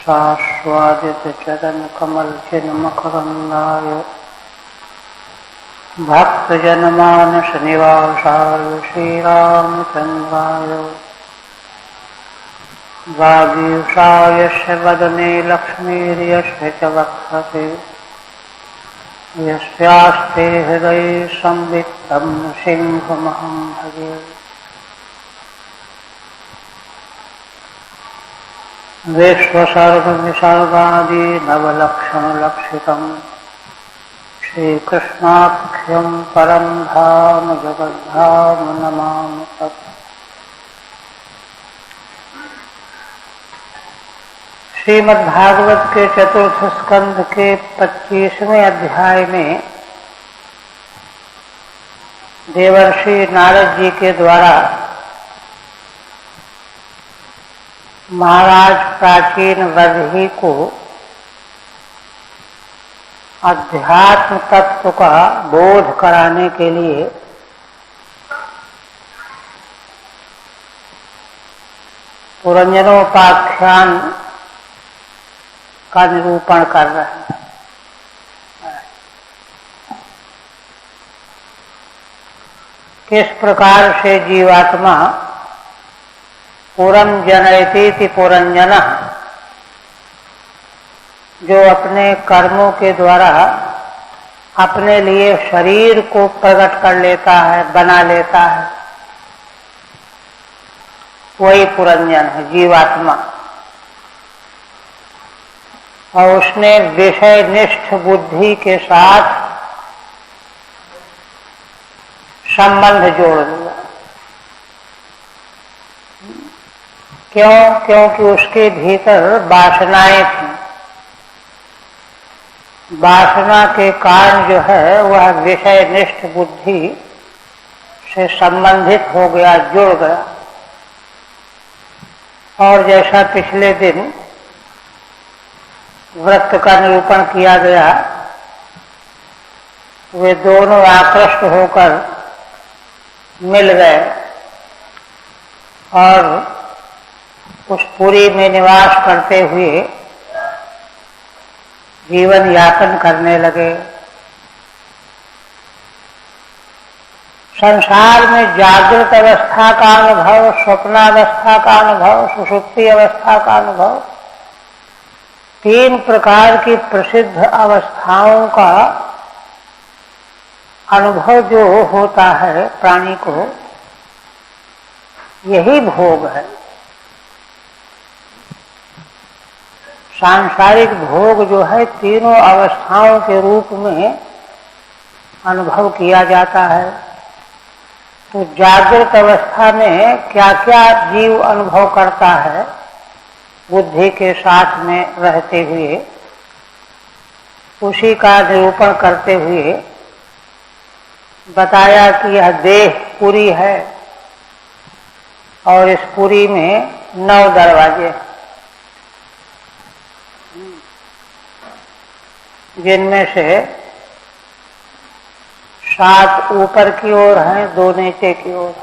शाश्वादितचरणकमलचिन्मकरन्दाय भक्तजनमानसनिवासाय श्रीरामचन्द्राय वागीशाय यस्य वदने लक्ष्मीर्यस्य च वक्षसे यस्यास्ते हृदये संवित्तं सिंहमहं भजे। विश्वसर्गविसर्गादि नवलक्षणलक्षितम् श्रीकृष्णाख्यं परं धाम जगद्धाम नमामि तत्। श्रीमद्भागवत के चतुर्थ स्कंध के 25वें अध्याय में देवर्षि नारद जी के द्वारा महाराज प्राचीन वैदेही को अध्यात्म तत्व का बोध कराने के लिए पुरंजनोपाख्यान का निरूपण कर रहे हैं। किस प्रकार से जीवात्मा पुरं जनयति पुरंजनः, जो अपने कर्मों के द्वारा अपने लिए शरीर को प्रकट कर लेता है, बना लेता है, वही पुरंजन है जीवात्मा। और उसने विषय निष्ठ बुद्धि के साथ संबंध जोड़ दिया। क्यों? क्योंकि उसके भीतर वासनाएं थी। वासना के कारण जो है वह विषय निष्ठ बुद्धि से संबंधित हो गया, जुड़ गया। और जैसा पिछले दिन व्रत का निरूपण किया गया, वे दोनों आकृष्ट होकर मिल गए और उस पुरी में निवास करते हुए जीवन यापन करने लगे। संसार में जागृत अवस्था का अनुभव, स्वप्नावस्था का अनुभव, सुषुप्ति अवस्था का अनुभव, तीन प्रकार की प्रसिद्ध अवस्थाओं का अनुभव जो होता है प्राणी को, यही भोग है। सांसारिक भोग जो है तीनों अवस्थाओं के रूप में अनुभव किया जाता है। तो जागृत अवस्था में क्या क्या जीव अनुभव करता है, बुद्धि के साथ में रहते हुए, उसी का निरूपण करते हुए बताया कि यह देह पुरी है और इस पुरी में 9 दरवाजे, जिनमें से 7 ऊपर की ओर हैं, 2 नीचे की ओर।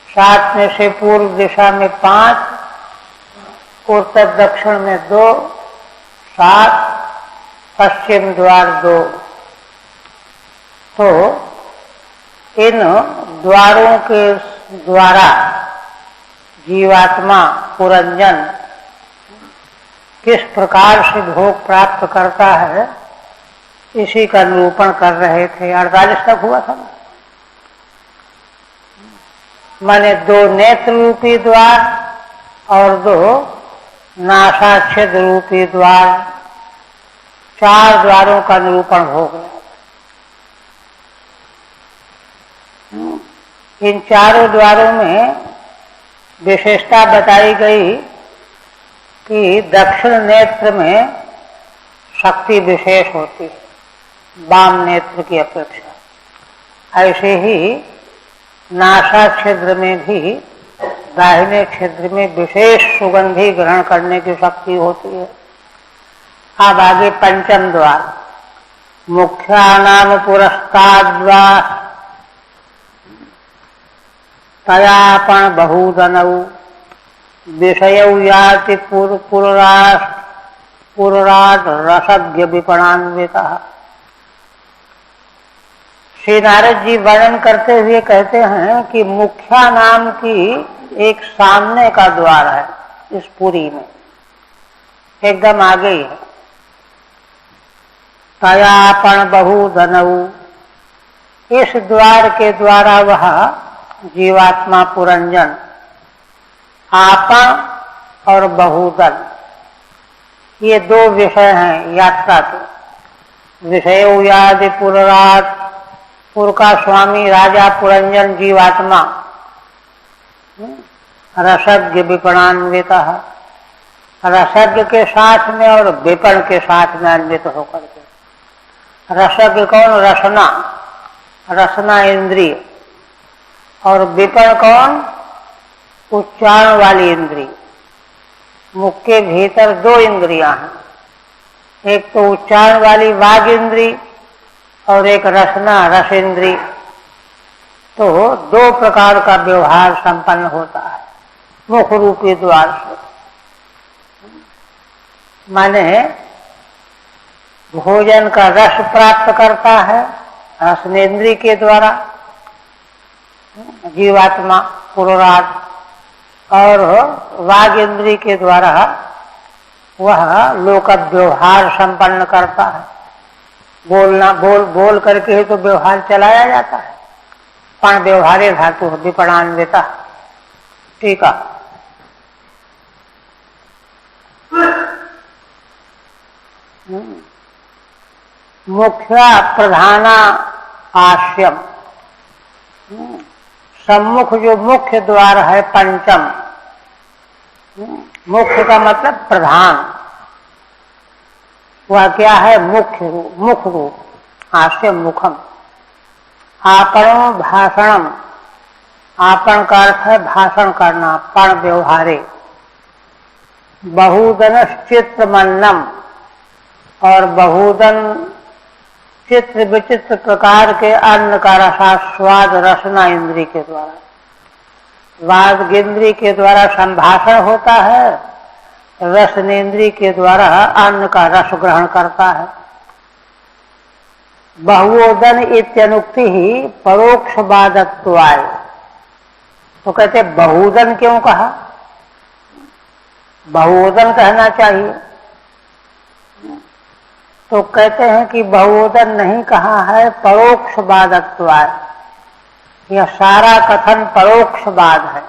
7 में से पूर्व दिशा में 5, उत्तर दक्षिण में 2, 7, पश्चिम द्वार 2। तो इन द्वारों के द्वारा जीवात्मा पुरंजन किस प्रकार से भोग प्राप्त करता है, इसी का निरूपण कर रहे थे। 48 तक हुआ था। माने 2 नेत्र रूपी द्वार और 2 नासाच्छेद रूपी द्वार, 4 द्वारों का निरूपण हो गया। इन चारों द्वारों में विशेषता बताई गई कि दक्षिण नेत्र में शक्ति विशेष होती है वाम नेत्र की अपेक्षा। ऐसे ही नासा छिद्र में भी दाहिने छिद्र में विशेष सुगंधि ग्रहण करने की शक्ति होती है। अब आगे पंचम द्वार, मुख्यानाम पुरस्ताद्वार तयापण बहुधनौ विषयौ याति पुरराष्ट्र पुराट रसज्ञ विपणान्विता। श्री नारद जी वर्णन करते हुए कहते हैं कि मुख्या नाम की एक सामने का द्वार है इस पुरी में, एकदम आगे ही है। तयापण बहुधनऊ, इस द्वार के द्वारा वह जीवात्मा पुरंजन, आपन और बहुधन ये दो विषय हैं यात्रा के। विषय यादि पुरराट, पुर का स्वामी राजा पुरंजन जीवात्मा, रसज्ञ विपणान्विता, रसज्ञ के साथ में और विपण के साथ में अन्वित होकर के। रसज्ञ कौन? रसना, रसना इंद्रिय, और विपण कौन? उच्चारण वाली इंद्रिय। मुख के भीतर दो इंद्रियां हैं, एक तो उच्चारण वाली वाग इंद्री और एक रसना रस इंद्री। तो दो प्रकार का व्यवहार संपन्न होता है मुख रूपी द्वार से। माने भोजन का रस प्राप्त करता है रसनेन्द्रिय के द्वारा जीवात्मा पुरुषार्थ, और वाग इंद्रिय के द्वारा वह लोक व्यवहार संपन्न करता है। बोलना बोल करके ही तो व्यवहार चलाया जाता है। पण व्यवहारे धातु विपणान्विता। ठीक है। मुख्य प्रधाना आश्यम, सम्मुख जो मुख्य द्वार है पंचम, मुख्य का मतलब प्रधान, वह क्या है? मुख्य रूप, मुख रूप। आश्यम मुखम। आपणो भाषणम, आपन का अर्थ है भाषण करना, पण व्यवहारे। बहुदन चित्रमन्नम, और बहुदन चित्र विचित्र प्रकार के अन्न का रसास्वाद रसना इंद्रिय के द्वारा। वाग इंद्रिय के द्वारा संभाषण होता है, रसनेन्द्रिय के द्वारा अन्न का रस ग्रहण करता है। बहुओदन इत्यनुक्ति ही परोक्षवादत्वाय। तो कहते बहुदन क्यों कहा? बहुओदन कहना चाहिए। तो कहते हैं कि बहुओदन नहीं कहा है, परोक्षवादत्वाय। यह सारा कथन परोक्षवाद है।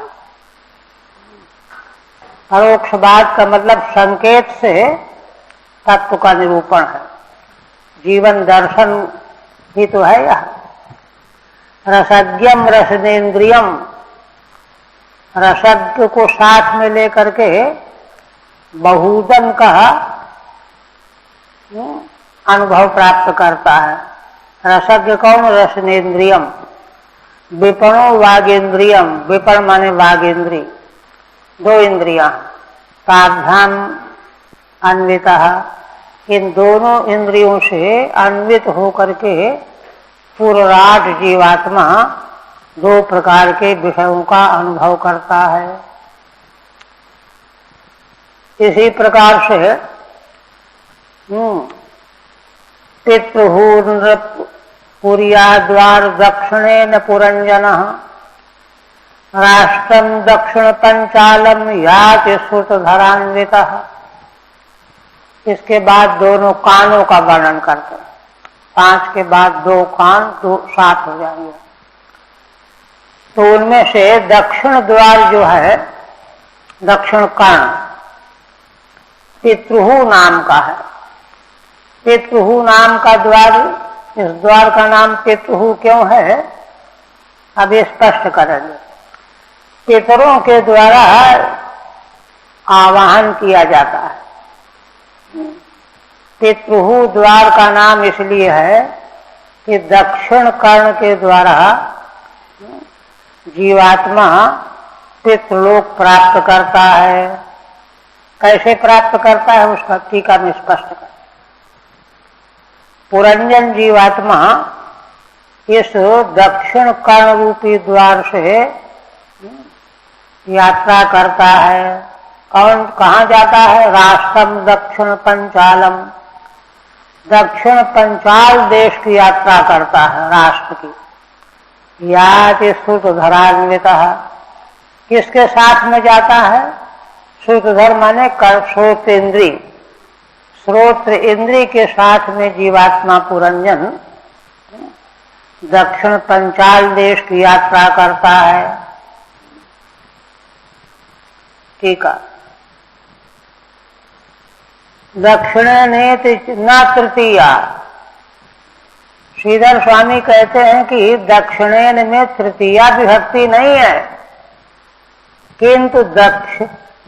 परोक्षवाद का मतलब संकेत से तत्व का निरूपण है, जीवन दर्शन ही तो है यह। रसज्ञम रसनेन्द्रियम, रसज्ञ को साथ में लेकर के बहुदन का अनुभव प्राप्त करता है। रसज्ञ कौन? रसनेन्द्रियम। विपणो वागेन्द्रियम, विपण माने वागेन्द्रिय, दो इंद्रियां ताभ्याम अन्विता। इन दोनों इंद्रियों से अन्वित होकर के पुरुषार्थ जीवात्मा दो प्रकार के विषयों का अनुभव करता है। इसी प्रकार से पितृहूर्न पुरियाद्वार दक्षिणेन पुरंजन राष्ट्रम दक्षिण पंचालम याति श्रुतधरान्विता। इसके बाद दोनों कानों का वर्णन करते हैं। 5 के बाद 2 कान, 2 7 हो जाएंगे। तो उनमें से दक्षिण द्वार जो है, दक्षिण कर्ण, पितृहु नाम का है। पितृहु नाम का द्वार, इस द्वार का नाम पितृहु क्यों है अब स्पष्ट करेंगे। पितरों के द्वारा आवाहन किया जाता है। पितृहु द्वार का नाम इसलिए है कि दक्षिण कर्ण के द्वारा जीवात्मा पितृलोक प्राप्त करता है। कैसे प्राप्त करता है उसका टीका में स्पष्ट कर। पुरंजन जीवात्मा इस दक्षिण कर्ण रूपी द्वार से यात्रा करता है, कौन कहाँ जाता है? राष्ट्रम दक्षिण पंचालम, दक्षिण पंचाल देश की यात्रा करता है, राष्ट्र की। याति श्रुतधरान्वितः, किसके साथ में जाता है? श्रुतधर माने श्रोत्र इंद्री, श्रोत्र इंद्री के साथ में जीवात्मा पुरंजन दक्षिण पंचाल देश की यात्रा करता है। ठीक है। दक्षिण नेति न तृतीया, श्रीधर स्वामी कहते हैं कि दक्षिणेन में तृतीया विभक्ति नहीं है, किंतु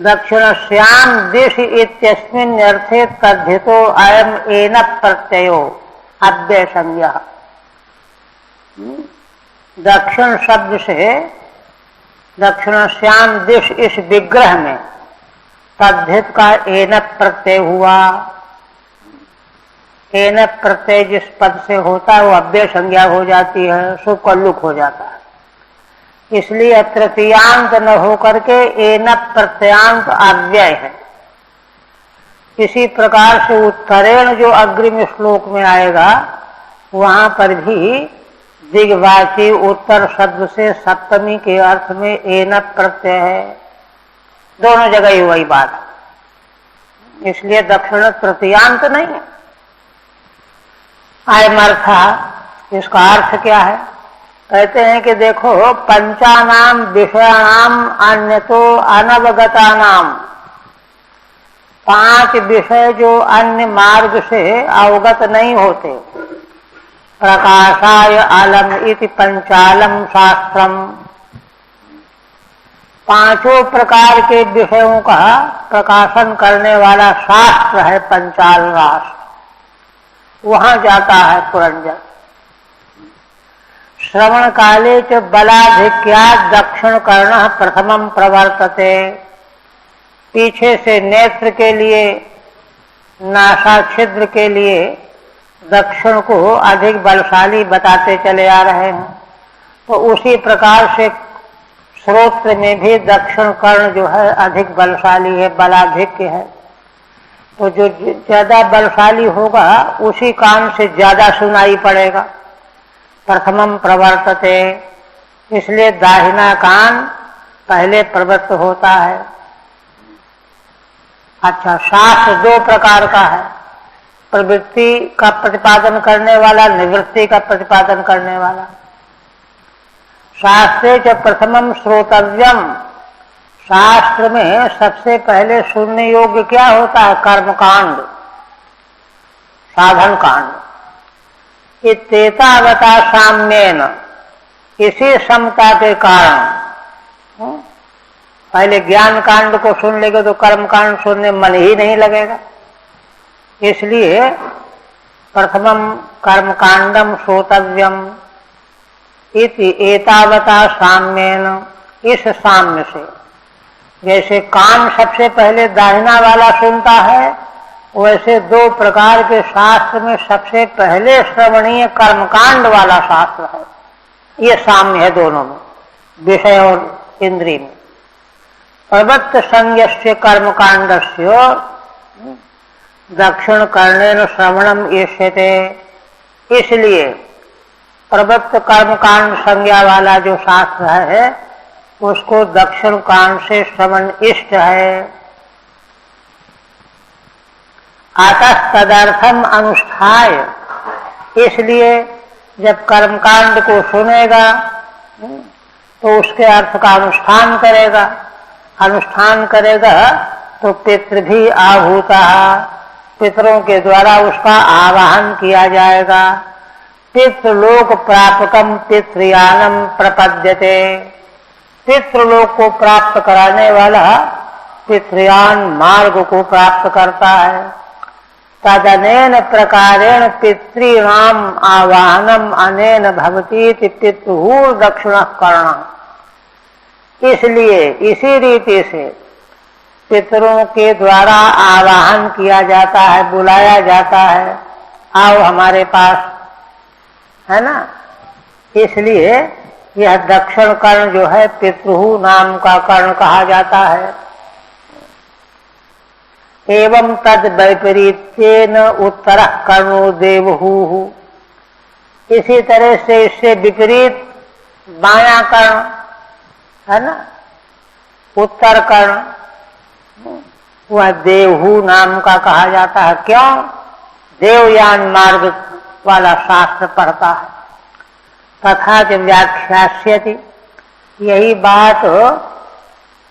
दक्षिणस्याम दिश इत्यस्मिन् अर्थे तद्धितो अयम एन प्रत्ययो अव्यय संज्ञा। दक्षिण शब्द से दक्षिणस्याम दिश इस विग्रह में तद्धित का एन प्रत्यय हुआ। एन प्रत्यय जिस पद से होता है वो अव्यय संज्ञा हो जाती है, शुभ कल्लुक हो जाता है। इसलिए तृतीयांत न होकर के एन प्रत्ययांत अव्यय है। इसी प्रकार से उत्तरेण जो अग्रिम श्लोक में आएगा वहां पर भी दिग्वाची उत्तर शब्द से सप्तमी के अर्थ में एन प्रत्यय है। दोनों जगह ही वही बात है, इसलिए दक्षिण तृतीयांत नहीं है। अयमर्था, इसका अर्थ क्या है? कहते हैं कि देखो, पंचानाम विषयाणाम अन्यतो अनवगतानाम, 5 विषय जो अन्य मार्ग से अवगत नहीं होते। प्रकाशाय अलम इति पंचालम शास्त्रम, 5 प्रकार के विषयों का प्रकाशन करने वाला शास्त्र है पंचाल राष्ट्र, वहां जाता है पुरंजन। श्रवण काले च बलाधिक्या दक्षिण कर्ण प्रथमम प्रवर्तते, पीछे से नेत्र के लिए, नासा छिद्र के लिए दक्षिण को अधिक बलशाली बताते चले आ रहे हैं। तो उसी प्रकार से श्रोत्र में भी दक्षिण कर्ण जो है अधिक बलशाली है, बलाधिक्य है। तो जो ज्यादा बलशाली होगा उसी कान से ज्यादा सुनाई पड़ेगा। प्रथमम प्रवर्तते, इसलिए दाहिना कान पहले प्रवृत्त होता है। अच्छा, शास्त्र 2 प्रकार का है, प्रवृत्ति का प्रतिपादन करने वाला, निवृत्ति का प्रतिपादन करने वाला। शास्त्रे च प्रथमम श्रोतव्यम, शास्त्र में सबसे पहले सुनने योग्य क्या होता है? कर्मकांड, साधन कांड। इत्येतावता साम्येन, इसी समता के कारण, पहले ज्ञान कांड को सुन लेंगे तो कर्म कांड सुनने मन ही नहीं लगेगा। इसलिए प्रथमम कर्म कांडम श्रोतव्यम इति एतावता साम्येन, इस साम्य से, जैसे कान सबसे पहले दाहिना वाला सुनता है, वैसे 2 प्रकार के शास्त्र में सबसे पहले श्रवणीय कर्मकांड वाला शास्त्र है। ये साम्य है दोनों में, विषय और इंद्रिय में। प्रवृत्त संज्ञस्य कर्मकांडस्य दक्षिण कर्णेन श्रवणम इष्यते, इसलिए प्रवृत्त कर्मकांड संज्ञा वाला जो शास्त्र है उसको दक्षिण कान से श्रवण इष्ट है। अतः तदर्थम अनुष्ठाय, इसलिए जब कर्मकांड को सुनेगा तो उसके अर्थ का अनुष्ठान करेगा। अनुष्ठान करेगा तो पितृ भी आहूता, पितरों के द्वारा उसका आवाहन किया जाएगा। पितृलोक प्रापकम पितृयानम प्रपद्यते, पितृलोक को प्राप्त कराने वाला पितृयान मार्ग को प्राप्त करता है। तदनेन प्रकारेण पितॄणाम आवाहनम अनेन भवति पितृहूर दक्षिण कर्ण, इसलिए इसी रीति से पितरों के द्वारा आवाहन किया जाता है, बुलाया जाता है, आओ हमारे पास, है ना। इसलिए यह दक्षिण कर्ण जो है पितृहु नाम का कर्ण कहा जाता है। एवं तद वैपरीत्येन उत्तर कर्णो देवहू। इसी तरह से इससे विपरीत बायां कर्ण है ना, उत्तर कर्ण, वह देवहू नाम का कहा जाता है। क्यों? देवयान मार्ग वाला शास्त्र पढ़ता है। तथा च व्याख्यास्यति, यही बात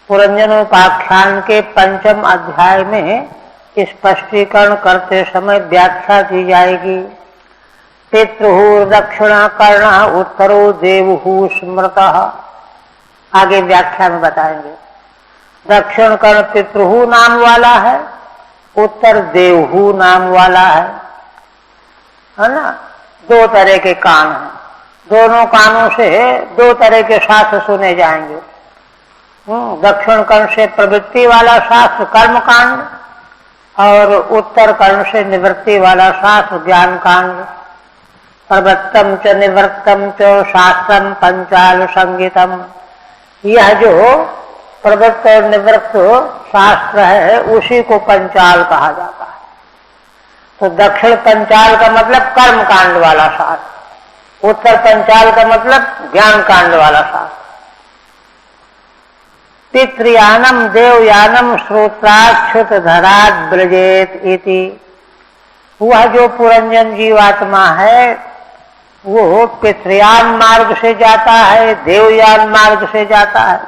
पुरंजनोपाख्यान के 5वें अध्याय में स्पष्टीकरण करते समय व्याख्या की जाएगी। पितृहु दक्षिणा कर्ण उत्तरो देवहू स्मृतः, आगे व्याख्या में बताएंगे। दक्षिण कर्ण पितृहु नाम वाला है, उत्तर देवहू नाम वाला है ना। दो तरह के कान हैं, दोनों कानों से दो तरह के शास्त्र सुने जाएंगे। दक्षिण कर्ण से प्रवृत्ति वाला शास्त्र कर्म कांड, और उत्तर कर्ण से निवृत्ति वाला शास्त्र ज्ञान कांड। प्रवृत्तम च निवृत्तम च शास्त्रम पंचाल संगीतम, यह जो प्रवृत्त और निवृत्त शास्त्र है उसी को पंचाल कहा जाता है। तो दक्षिण पंचाल का मतलब कर्म कांड वाला शास्त्र, उत्तर पंचाल का मतलब ज्ञान कांड वाला शास्त्र। पितृयानम देवयानम श्रोत्राच्छुत धरात ब्रजेत इति, वह जो पुरंजन जीवात्मा है वो पितृयान मार्ग से जाता है, देवयान मार्ग से जाता है।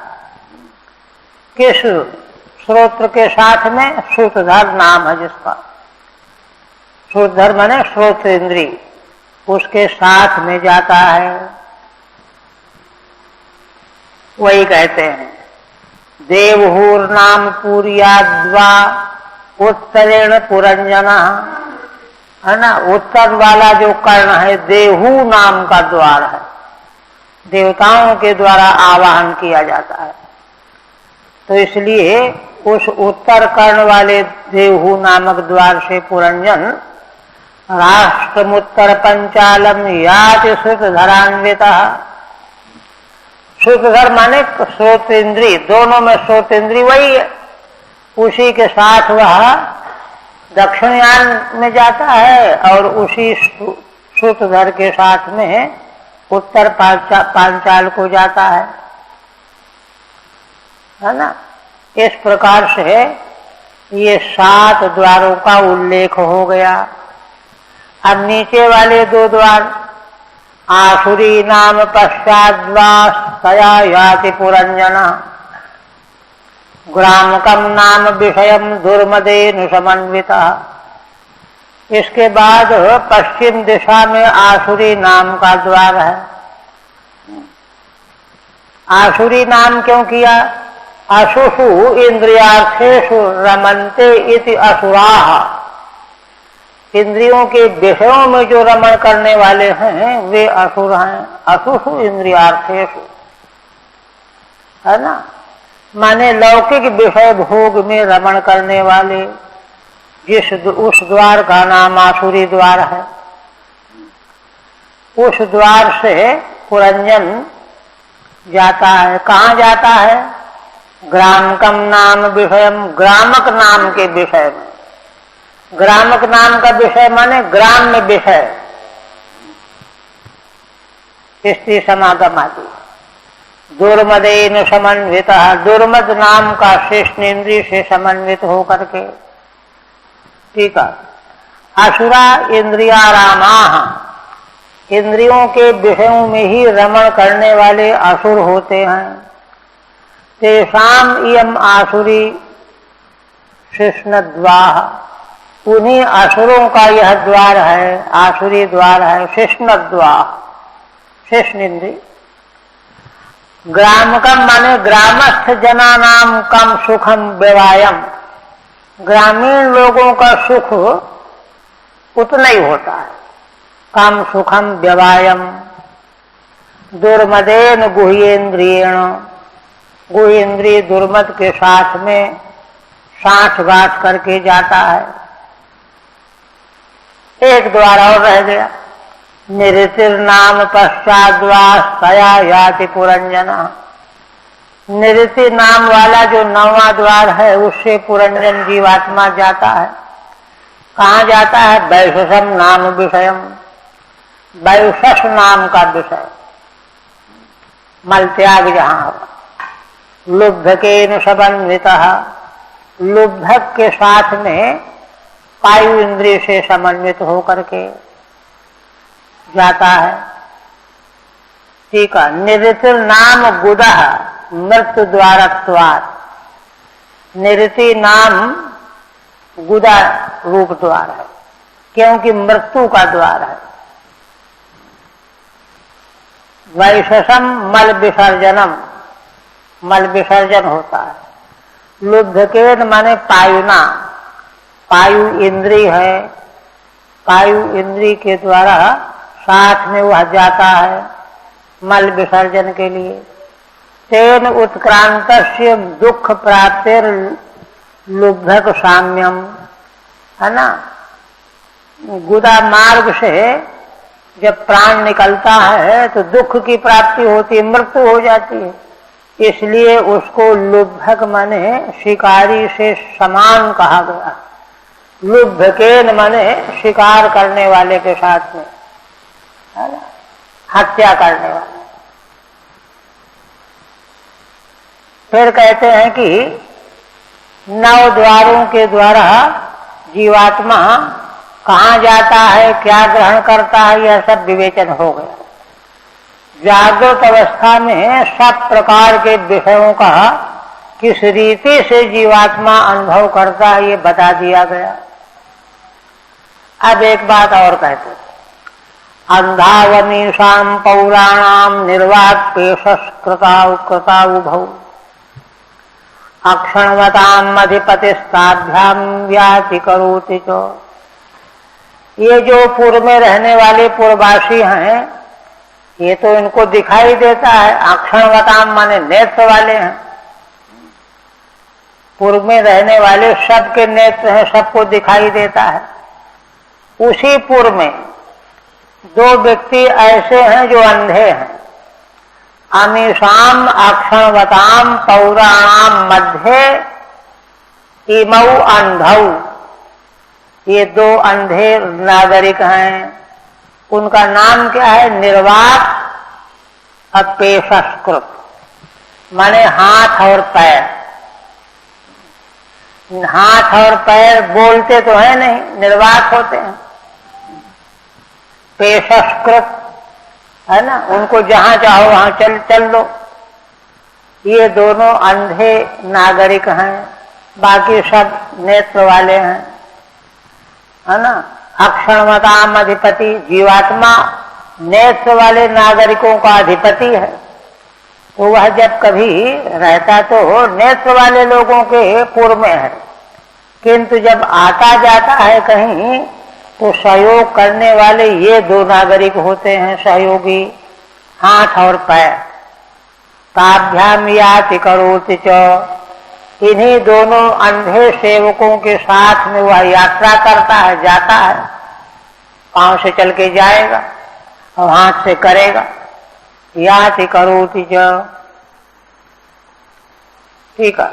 किस श्रोत्र के साथ में? श्रुतधर नाम है जिसका, श्रुतधर माने श्रोत इंद्री, उसके साथ में जाता है। वही कहते हैं देवहूर नाम पूर्याद्वा उत्तरेण पुरंजना, है ना। उत्तर वाला जो कर्ण है देवहू नाम का द्वार है, देवताओं के द्वारा आवाहन किया जाता है। तो इसलिए उस उत्तर कर्ण वाले देवहू नामक द्वार से पुरंजन राष्ट्रमुत्तर पंचालम याति श्रुतधरान्विता। श्रुतधर माने श्रोतेंद्री, दोनों में श्रोतेंद्री वही है, उसी के साथ वह दक्षिणयान में जाता है और उसी श्रुतधर के साथ में उत्तर पांचाल को जाता है ना। इस प्रकार से ये 7 द्वारों का उल्लेख हो गया। अब नीचे वाले 2 द्वार, आसुरी नाम पश्चाद्वा तया याति पुरंजना, ग्रामकम नाम विषयम दुर्मदेनु समन्विता। इसके बाद पश्चिम दिशा में आसुरी नाम का द्वार है। आसुरी नाम क्यों किया? अशुषु इंद्रियार्थेषु रमन्ते इति असुराः, इंद्रियों के विषयों में जो रमण करने वाले हैं वे असुर हैं। अशुषु इंद्रियार्थेषु, है ना, माने लौकिक विषय भोग में रमण करने वाले, उस द्वार का नाम आसुरी द्वार है। उस द्वार से पुरंजन जाता है। कहाँ जाता है? ग्रामकम नाम विषयम, ग्रामक नाम के विषय में। ग्रामक नाम का विषय माने ग्राम में विषय, स्त्री समागम आदि। दुर्मदेन समन्वित, दुर्मद नाम का श्रेष्ठ इंद्रिय से समन्वित होकर के। ठीक है। असुरा इंद्रियारामाः, इंद्रियों के विषयों में ही रमण करने वाले असुर होते हैं। तेषाम इयम आसुरी शिष्णद्वाः, उन्हीं असुरों का यह द्वार है, आसुरी द्वार है, शिष्णद्वाः, शिष्ण इंद्रिय। ग्रामकम माने ग्रामस्थ जनानाम कम सुखम व्यवायम, ग्रामीण लोगों का सुख उतना ही होता है। कम सुखम व्यवायम। दुर्मदेन गुह्येन्द्रियेण, गुह्येन्द्रिय दुर्मद के साथ में सांठगांठ करके जाता है। एक द्वार और रह गया, निरतिर नाम पश्चाद्वा तया याति पुरंजना, निरति नाम वाला जो 9वां द्वार है उससे पुरंजन जीवात्मा जाता है। कहाँ जाता है? वैशसम नाम विषयम, वैशस नाम का विषय, मल त्याग जहां हो। लुब्धकेन समन्वितः, लुब्धक के साथ में वायु इंद्रिय से समन्वित होकर के जाता है। ठीक है। निरति नाम गुदः मृत्यु द्वारत्वात्, निरति नाम गुदा रूप द्वार है क्योंकि मृत्यु का द्वार है। वैशसम मल विसर्जनम, मल विसर्जन होता है। लुब्धकेन माने पायुना, पायु इंद्री है, पायु इंद्री के द्वारा साथ में वह जाता है मल विसर्जन के लिए। तेन उत्क्रांतस्य दुख प्राप्तिर लुब्धक साम्यम, है ना। गुदा मार्ग से जब प्राण निकलता है तो दुख की प्राप्ति होती है, मृत्यु हो जाती है। इसलिए उसको लुब्धक माने शिकारी से समान कहा गया। लुब्धकेन माने शिकार करने वाले के साथ में, है ना, हत्या करने वाले। फिर कहते हैं कि 9 द्वारों के द्वारा जीवात्मा कहाँ जाता है, क्या ग्रहण करता है, यह सब विवेचन हो गया। जागृत अवस्था में सब प्रकार के विषयों का किस रीति से जीवात्मा अनुभव करता है ये बता दिया गया। अब एक बात और कहते हैं, अंधावनीशाम पौराणाम निर्वाक पेशस कृताउभौ अक्षणवताम अधिपतिस्ताभ्याम व्याति करोति चो। ये जो पूर्व में रहने वाले पूर्ववासी हैं, ये तो इनको दिखाई देता है। अक्षणवताम माने नेत्र वाले हैं, पूर्व में रहने वाले सबके नेत्र हैं, सबको दिखाई देता है। उसी पूर्व में 2 व्यक्ति ऐसे हैं जो अंधे हैं। अमीशाम अक्षणवताम पौराणाम मध्य इमौ अंधौ, ये 2 अंधे नागरिक हैं। उनका नाम क्या है? निर्वाक अपेशस्कृत, माने हाथ और पैर। हाथ और पैर बोलते तो है नहीं, निर्वाक होते हैं। पेशस्कृत है ना, उनको जहां चाहो वहां चल लो। ये दोनों अंधे नागरिक हैं, बाकी सब नेत्र वाले हैं, है ना। अक्षणवताम अधिपति, जीवात्मा नेत्र वाले नागरिकों का अधिपति है। तो वह जब कभी रहता तो नेत्र वाले लोगों के पूर्व में है, किंतु जब आता जाता है कहीं तो सहयोग करने वाले ये 2 नागरिक होते हैं, सहयोगी, हाथ और पैर। ताभ्याम याति करोति च, इन्हीं दोनों अंधे सेवकों के साथ में वह यात्रा करता है, जाता है। पांव से चल के जाएगा और हाथ से करेगा। याति करोति च, ठीक है।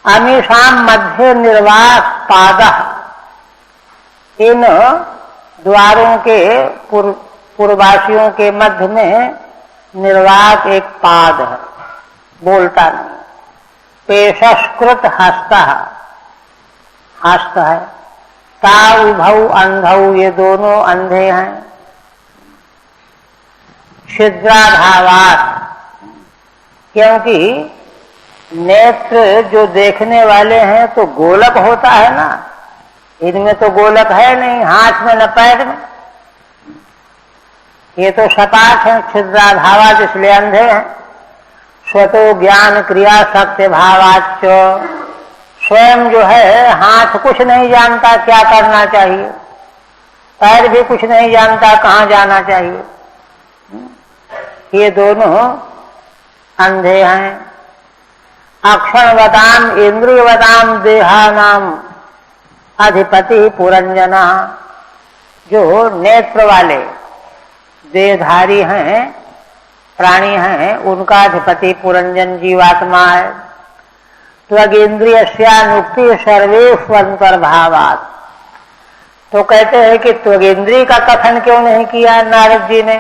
अमीशाम मध्य निर्वाक पादः, इन द्वारों के पूर्ववासियों के मध्य में निर्वाक एक पाद है, बोलता नहीं। पेशस्कृत हस्तः, हस्त है। ताउभौ अंधौ, ये दोनों अंधे हैं। छिद्राभावात्, क्योंकि नेत्र जो देखने वाले हैं तो गोलक होता है ना, इनमें तो गोलक है नहीं, हाथ में न पैर में। ये तो सपाट है, छिद्राभावात्, इसलिए अंधे हैं। स्वतो ज्ञान क्रिया सत्य भावाच्च, स्वयं जो है हाथ कुछ नहीं जानता क्या करना चाहिए, पैर भी कुछ नहीं जानता कहाँ जाना चाहिए। ये दोनों अंधे हैं। अक्षणवताम इंद्रियवताम देहानाम अधिपति पुरंजना, जो नेत्र वाले देहधारी हैं प्राणी हैं उनका अधिपति पुरंजन जीवात्मा है। त्वगेन्द्रियस्यानुक्ति सर्वेष्वंतर्भावात्। तो कहते हैं कि त्वगेन्द्रिय का कथन क्यों नहीं किया नारद जी ने?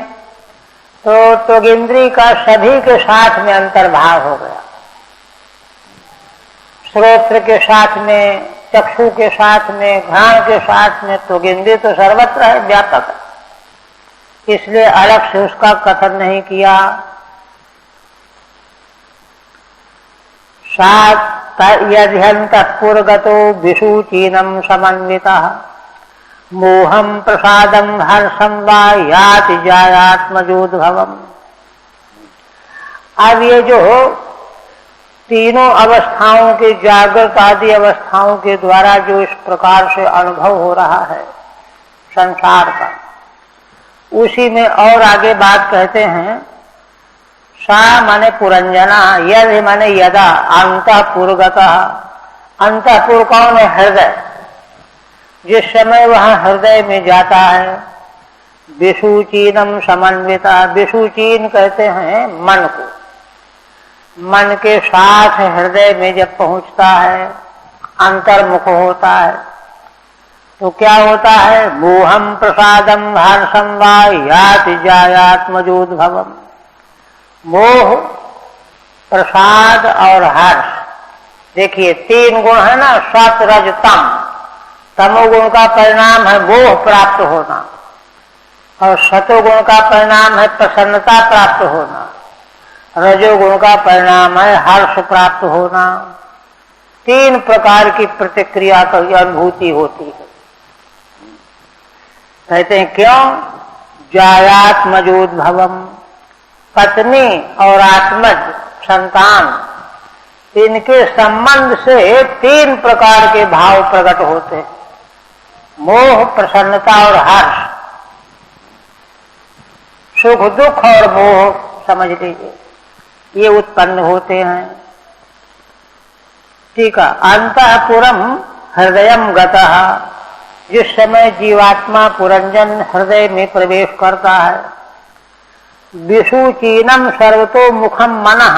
तो त्वगेन्द्रिय का सभी के साथ में अंतर्भाव हो गया। श्रोत्र के साथ में, चक्षु के साथ में, घ्राण के साथ में, त्वगेन्द्रिय तो सर्वत्र है, व्यापक है, इसलिए अलग से उसका कथन नहीं किया। सात यद्यन्तःपुरगतो विषुचीनं समन्वितः मोहम प्रसादम हर्षम वा याति जायात्मजोद्भवम्। अब ये जो तीनों अवस्थाओं के, जागृत आदि अवस्थाओं के द्वारा जो इस प्रकार से अनुभव हो रहा है संसार का, उसी में और आगे बात कहते हैं। सा माने पुरंजना, यदि माने यदा, अंतःपुरगतः। अंतःपुर कौन है? हृदय। जिस समय वह हृदय में जाता है। विषुचीनम समन्विता। विषुचीन कहते हैं मन को। मन के साथ हृदय में जब पहुंचता है, अंतर्मुख होता है, तो क्या होता है? मोहम प्रसादम हर्षम वा याति जायात्मजोद्भवम्। मोह, प्रसाद और हर्ष। देखिए तीन गुण है ना, सत रज तम। तमोगुण का परिणाम है मोह प्राप्त होना, और सतोगुण का परिणाम है प्रसन्नता प्राप्त होना, रजोगुण का परिणाम है हर्ष प्राप्त होना। तीन प्रकार की प्रतिक्रिया की अनुभूति होती है। कहते हैं क्यों? जायात्मजोद्भवम्। पत्नी और आत्मज संतान, इनके संबंध से तीन प्रकार के भाव प्रकट होते हैं। मोह, प्रसन्नता और हर्ष। सुख दुख और मोह समझ लीजिए, ये उत्पन्न होते हैं। ठीक है। अंतःपुरम हृदयम गतः। जिस समय जीवात्मा पुरंजन हृदय में प्रवेश करता है। विषुचीनम सर्वतोमुखम मनः,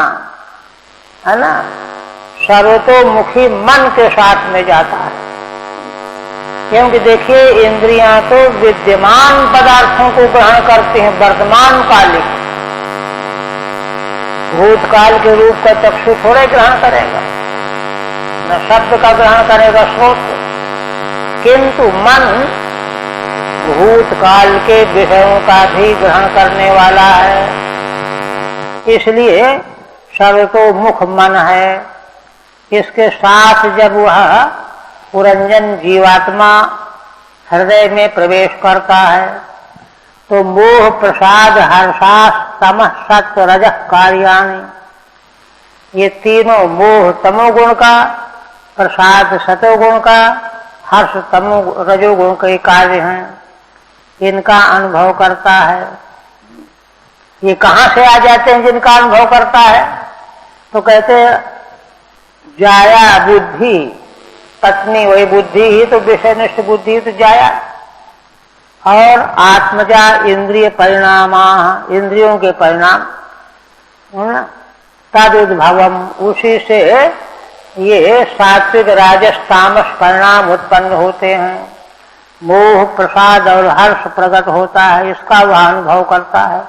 है ना, सर्वतोमुखी मन के साथ में जाता है। क्योंकि देखिए इंद्रियां तो विद्यमान पदार्थों को ग्रहण करते हैं, वर्तमान कालिक। भूतकाल के रूप का चक्षु थोड़े ग्रहण करेगा, न शब्द का ग्रहण करेगा श्रोत्र। किंतु मन भूतकाल के विषयों का भी ग्रहण करने वाला है, इसलिए सर्वतोमुख मन है। इसके साथ जब वह पुरंजन जीवात्मा हृदय में प्रवेश करता है, तो मोह, प्रसाद, हर्षास, तमः, सत्व, रजः कार्याणि, ये तीनों, मोह तमोगुण का, प्रसाद सतोगुण का, हर्ष तमो रजोगुण के कार्य हैं, इनका अनुभव करता है। ये कहाँ से आ जाते हैं जिनका अनुभव करता है? तो कहते हैं जाया बुद्धि। पत्नी वही बुद्धि ही तो, विषयनिष्ठ बुद्धि ही तो जाया। और आत्मजा इंद्रिय परिणामा, इंद्रियों के परिणाम, तदुद्भवम, उसी से ये सात्विक राजस तामस परिणाम उत्पन्न होते हैं। मोह, प्रसाद और हर्ष प्रकट होता है, इसका वह अनुभव करता है।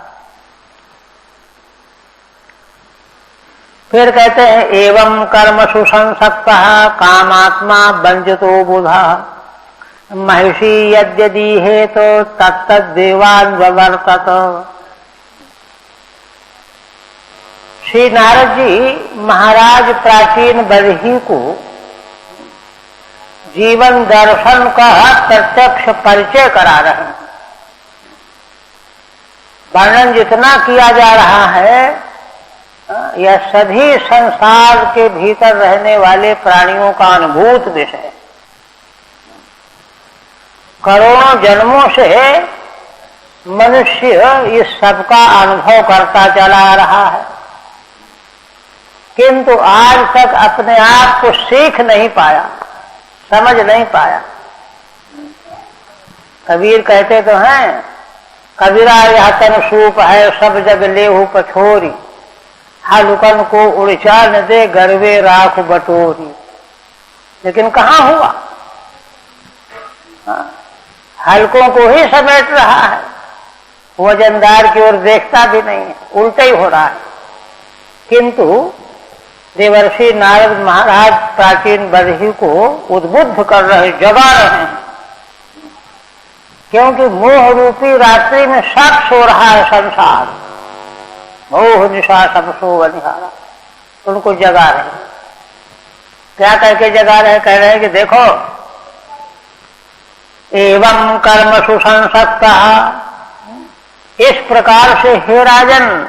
फिर कहते हैं एवं कर्मसु संसक्तः कामात्मा बंजतो बुधः महिषी यद्यदीहे तो तत्तद्देवान् ववर्तत। श्री नारद जी महाराज प्राचीन बरही को जीवन दर्शन का प्रत्यक्ष परिचय करा रहे हैं। वर्णन जितना किया जा रहा है, यह सभी संसार के भीतर रहने वाले प्राणियों का अनुभूत विषय। करोड़ों जन्मों से मनुष्य इस सब का अनुभव करता चला आ रहा है, किंतु आज तक अपने आप को सीख नहीं पाया, समझ नहीं पाया। कबीर कहते तो हैं कबीरा यह तन सूप है सब जग लेहु पछोरी, हलुकन को उड़चा न दे गर्वे राख बटोरी। लेकिन कहाँ हुआ, हल्कों को ही समेट रहा है, वजनदार की ओर देखता भी नहीं है, उल्टा ही हो रहा है। किंतु देवर्षि नारद महाराज प्राचीन बरही को उद्बुद्ध कर रहे, जगा रहे हैं, क्योंकि मोह रूपी रात्रि में शक सो रहा है संसार, मोह निशा सब सो बनिहारा, उनको जगा रहे हैं। क्या करके जगा रहे, कह रहे हैं कि देखो एवं कर्म सुसंसक्ता, इस प्रकार से हे राजन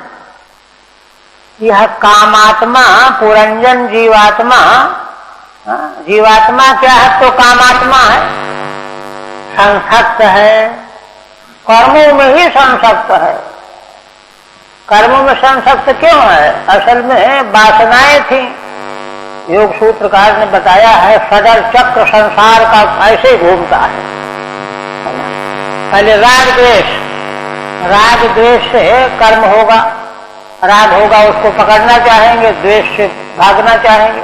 यह कामात्मा पुरंजन जीवात्मा, जीवात्मा क्या है तो कामात्मा है, संसक्त है, कर्मों में ही संसक्त है। कर्मों में संसक्त क्यों है, असल में वासनाएं थी। योग सूत्रकार ने बताया है सदर चक्र संसार का ऐसे घूमता है। पहले राग द्वेष, राग द्वेष से कर्म होगा, राग होगा उसको पकड़ना चाहेंगे, द्वेष से भागना चाहेंगे,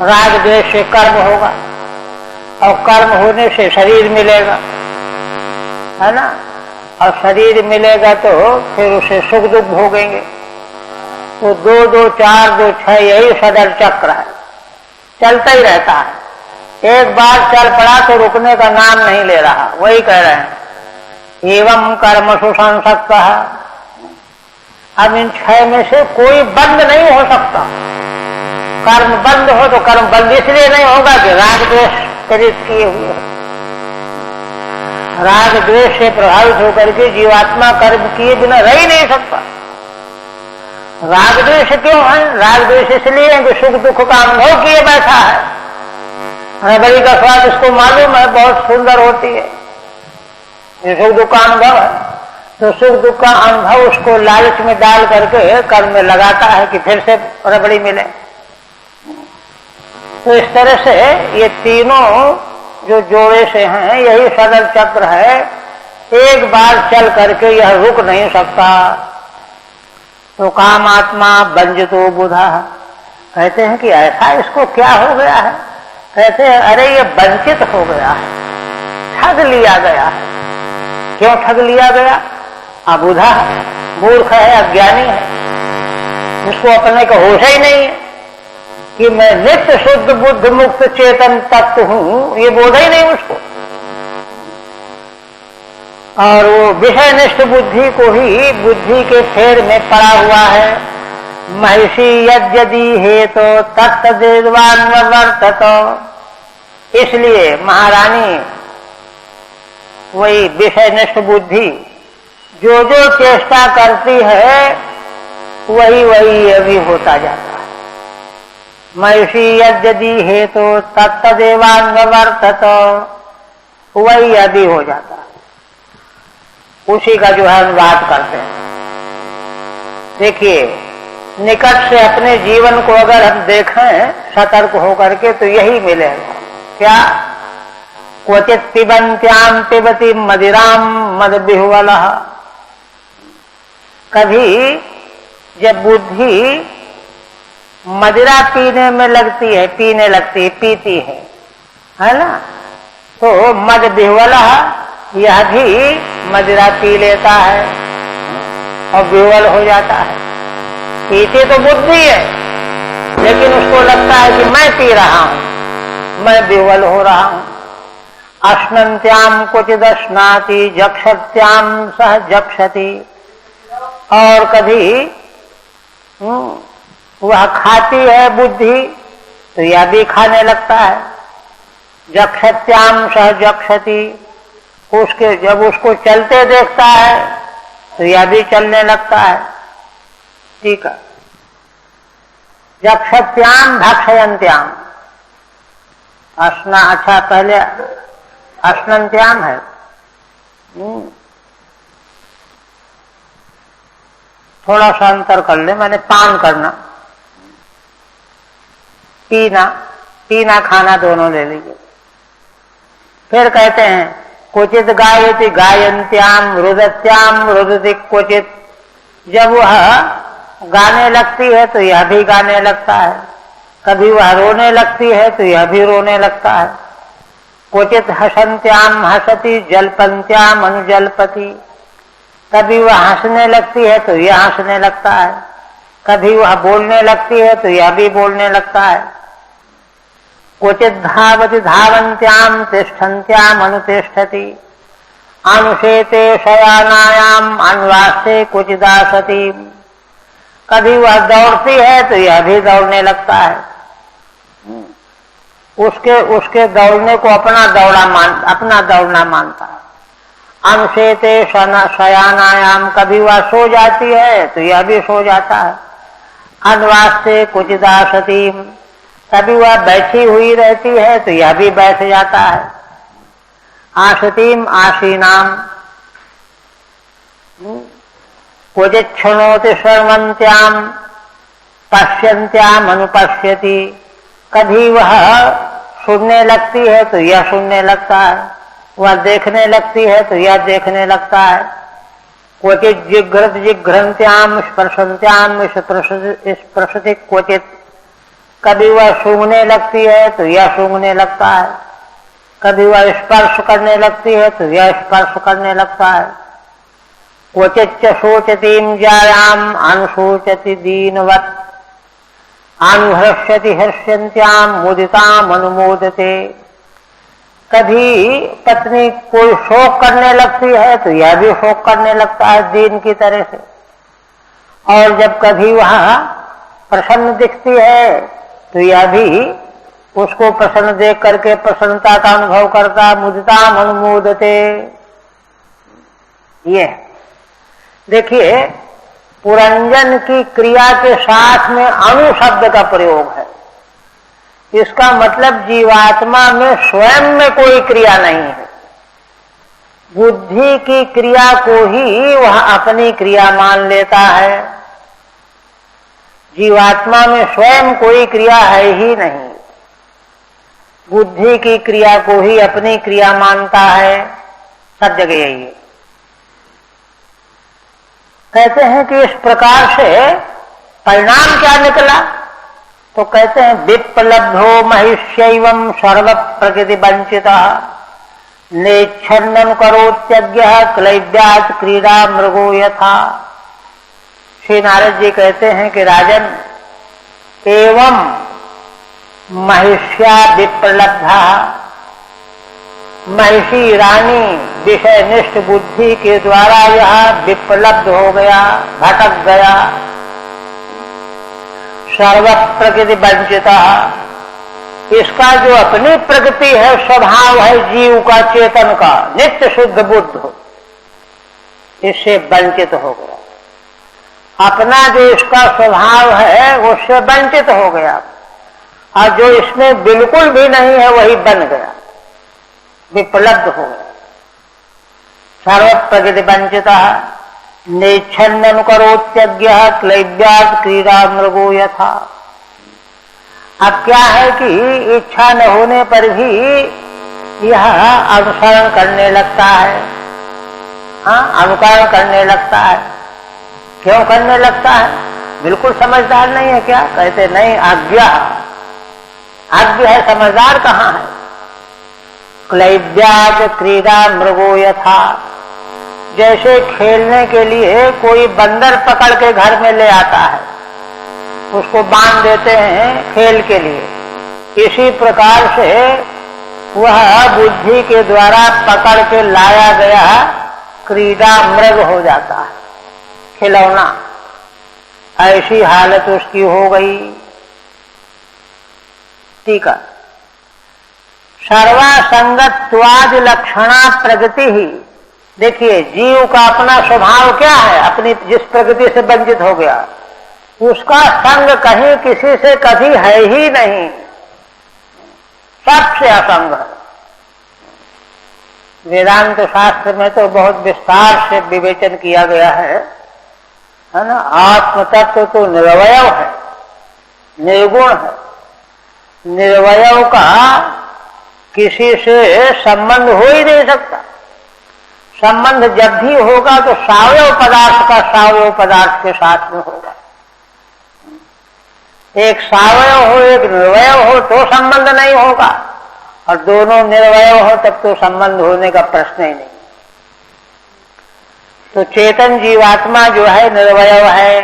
राग द्वेष से कर्म होगा, और कर्म होने से शरीर मिलेगा, है ना, और शरीर मिलेगा तो फिर उसे सुख दुख भोगेंगे। तो 2 2 4 2 6 यही सदर चक्र है, चलता ही रहता है। एक बार चल पड़ा तो रुकने का नाम नहीं ले रहा। वही कह रहे हैं एवं कर्म सुसंसक्त है। अब इन 6 में से कोई बंद नहीं हो सकता। कर्म बंद हो तो कर्म बंद इसलिए नहीं होगा कि राग द्वेष प्रेरित किए हुए, राग द्वेष से प्रभावित होकर के जीवात्मा कर्म किए बिना रह ही नहीं सकता। राग द्वेष क्यों है, राग द्वेष इसलिए है कि सुख दुख का अनुभव किए बैठा है। रबड़ी का स्वाद उसको मालूम है, बहुत सुंदर होती है, ये सुख दुख का अनुभव है। तो सुख दुख का अनुभव उसको लालच में डाल करके कर्म में लगाता है कि फिर से रबड़ी मिले। तो इस तरह से ये तीनों जो जोड़े से हैं यही सदर चक्र है। एक बार चल करके यह रुक नहीं सकता। तो कामात्मा बंजतो बुधा, कहते हैं कि ऐसा इसको क्या हो गया है, कहते हैं अरे ये वंचित हो गया है, ठग लिया गया है। क्यों ठग लिया गया, अबुधा है, मूर्ख है, अज्ञानी है, उसको अपने का होश ही नहीं है कि मैं नित्य शुद्ध बुद्ध मुक्त चेतन तत्व हूं, ये बोध ही नहीं उसको। और वो विषयनिष्ठ बुद्धि को ही बुद्धि के फेर में पड़ा हुआ है। महिषी यद्यदि हे तो तत्तदेवान वर्तत, इसलिए महारानी वही विषयनिष्ठ बुद्धि जो जो चेष्टा करती है वही वही अभी होता जाता है। महिषी यद्यदि हे तो तत्तदेवान वर्तत, वही अभी हो जाता है। उसी का जो है अनुवाद करते हैं। देखिए निकट से अपने जीवन को अगर हम देखें सतर्क होकर के तो यही मिलेगा। क्या, क्वचित पिबन्त्याम पिबती मदिराम मद बिहुवला, कभी जब बुद्धि मदिरा पीने में लगती है, पीने लगती है, पीती है ना, तो मद बिहुवला, यह भी मदिरा पी लेता है और विह्वल हो जाता है। पीते तो बुद्धि है लेकिन उसको लगता है कि मैं पी रहा हूं, मैं विह्वल हो रहा हूं। अश्नन्त्याम क्वचिदश्नाति जक्षत्याम सह जक्षति, और कभी वह खाती है बुद्धि तो यह भी खाने लगता है। जक्षत्याम सह जक्षति, उसके जब उसको चलते देखता है तो यह भी चलने लगता है। ठीक है, जक्षत्याम भक्षयन्त्याम, अस्ना, अच्छा पहले अस्नन्त्याम है, थोड़ा सा अंतर कर ले, मैंने पान करना, पीना, पीना खाना दोनों ले लीजिए। फिर कहते हैं क्वचित गायति गायन्त्याम रुदत्याम रुदति क्वचित। जब वह गाने लगती है तो यह भी गाने लगता है, कभी वह रोने लगती है तो यह भी रोने लगता है। क्वचित हसन्त्याम हसति जल्पन्त्याम अनुजल्पति। कभी वह हंसने लगती है तो यह हंसने लगता है, कभी वह बोलने लगती है तो यह भी बोलने लगता है। क्वचित धावति धावन्त्याम तिष्ठन्त्याम अनुतिष्ठति। अनुशेते शयानायाम अनुवास्ते क्वचिदासति। कभी वह दौड़ती है तो यह भी दौड़ने लगता है, उसके दौड़ने को अपना दौड़ना मानता है। अनुशेते शयानायाम। कभी वह सो जाती है तो यह भी सो जाता है। अनुवास्ते क्वचिदासति। कभी वह बैठी हुई रहती है तो यह भी बैठ जाता है। आसतीम आसीनाम। क्वचित शृणोति शृण्वन्त्याम पश्यन्त्याम अनुपश्यति। कभी वह सुनने लगती है तो यह सुनने लगता है, वह देखने लगती है तो यह देखने लगता है। क्वचित जिघ्रत जिघ्रन्त्याम स्पर्शन्त्याम स्पृशति क्वचित। कभी वह सूंघने लगती है तो यह सूंघने लगता है, कभी वह स्पर्श करने लगती है तो यह स्पर्श करने लगता है। क्वचित शोचतीम जायाम अनुशोचति दीनवत्। अनुहर्षति हर्ष्यन्त्याम मुदिताम अनुमोदते। कभी पत्नी कोई शोक करने लगती है तो यह भी शोक करने लगता है दीन की तरह से। और जब कभी वह प्रसन्न दिखती है तो यह भी उसको प्रसन्न देख करके प्रसन्नता का अनुभव करता। मुदिताम अनुमोदते। ये देखिए, पुरंजन की क्रिया के साथ में अणु शब्द का प्रयोग है। इसका मतलब जीवात्मा में स्वयं में कोई क्रिया नहीं है, बुद्धि की क्रिया को ही वह अपनी क्रिया मान लेता है। जीवात्मा में स्वयं कोई क्रिया है ही नहीं, बुद्धि की क्रिया को ही अपनी क्रिया मानता है। सब जगह यही है। कहते हैं कि इस प्रकार से परिणाम क्या निकला, तो कहते हैं विप्लब्धो महिष्यैवं सर्व प्रकृति वंचिता नेच्छन्नं करोत्यज्ञः क्लैब्यात् क्रीडा मृगो यथा। श्री नारद जी कहते हैं कि राजन, एवं महिष्या विप्रलब्धा, महिषी रानी विषय निष्ठ बुद्धि के द्वारा यह विप्रलब्ध हो गया, भटक गया। सर्व प्रकृति वंचिता, इसका जो अपनी प्रकृति है, स्वभाव है जीव का, चेतन का, नित्य शुद्ध बुद्ध, इससे वंचित हो गया। अपना जो इसका स्वभाव है उससे वंचित हो गया, और जो इसमें बिल्कुल भी नहीं है वही बन गया, विप्लब्ध हो गया। सर्व प्रकृति वंचिता नेच्छन्नं करोत्यज्ञः क्लैब्यात् क्रीडा मृगो यथा। अब क्या है कि इच्छा न होने पर भी यह अनुसरण करने लगता है, अनुकरण करने लगता है। क्यों करने लगता है? बिल्कुल समझदार नहीं है क्या? कहते नहीं, आज्ञा आज्ञा है, समझदार कहाँ है। क्लैब्यात् क्रीडा मृगो यथा, जैसे खेलने के लिए कोई बंदर पकड़ के घर में ले आता है, उसको बांध देते हैं खेल के लिए, इसी प्रकार से वह बुद्धि के द्वारा पकड़ के लाया गया क्रीडा मृग हो जाता है, खिलौना। ऐसी हालत उसकी हो गई। ठीक है। सर्वासंगत्वादि लक्षणा प्रगति ही, देखिए जीव का अपना स्वभाव क्या है, अपनी जिस प्रकृति से वंचित हो गया उसका संग कहीं किसी से कभी है ही नहीं, सबसे असंग है। वेदांत शास्त्र में तो बहुत विस्तार से विवेचन किया गया है ना। आत्म तत्व तो निर्वय है, निर्गुण है। निर्वय का किसी से संबंध हो ही नहीं सकता। संबंध जब भी होगा तो सावयव पदार्थ का सावयव पदार्थ के साथ में होगा। एक सावयव हो एक निर्वयव हो तो संबंध नहीं होगा, और दोनों निर्वयव हो तब तो संबंध होने का प्रश्न ही नहीं। तो चेतन जीवात्मा जो है निर्वयव है,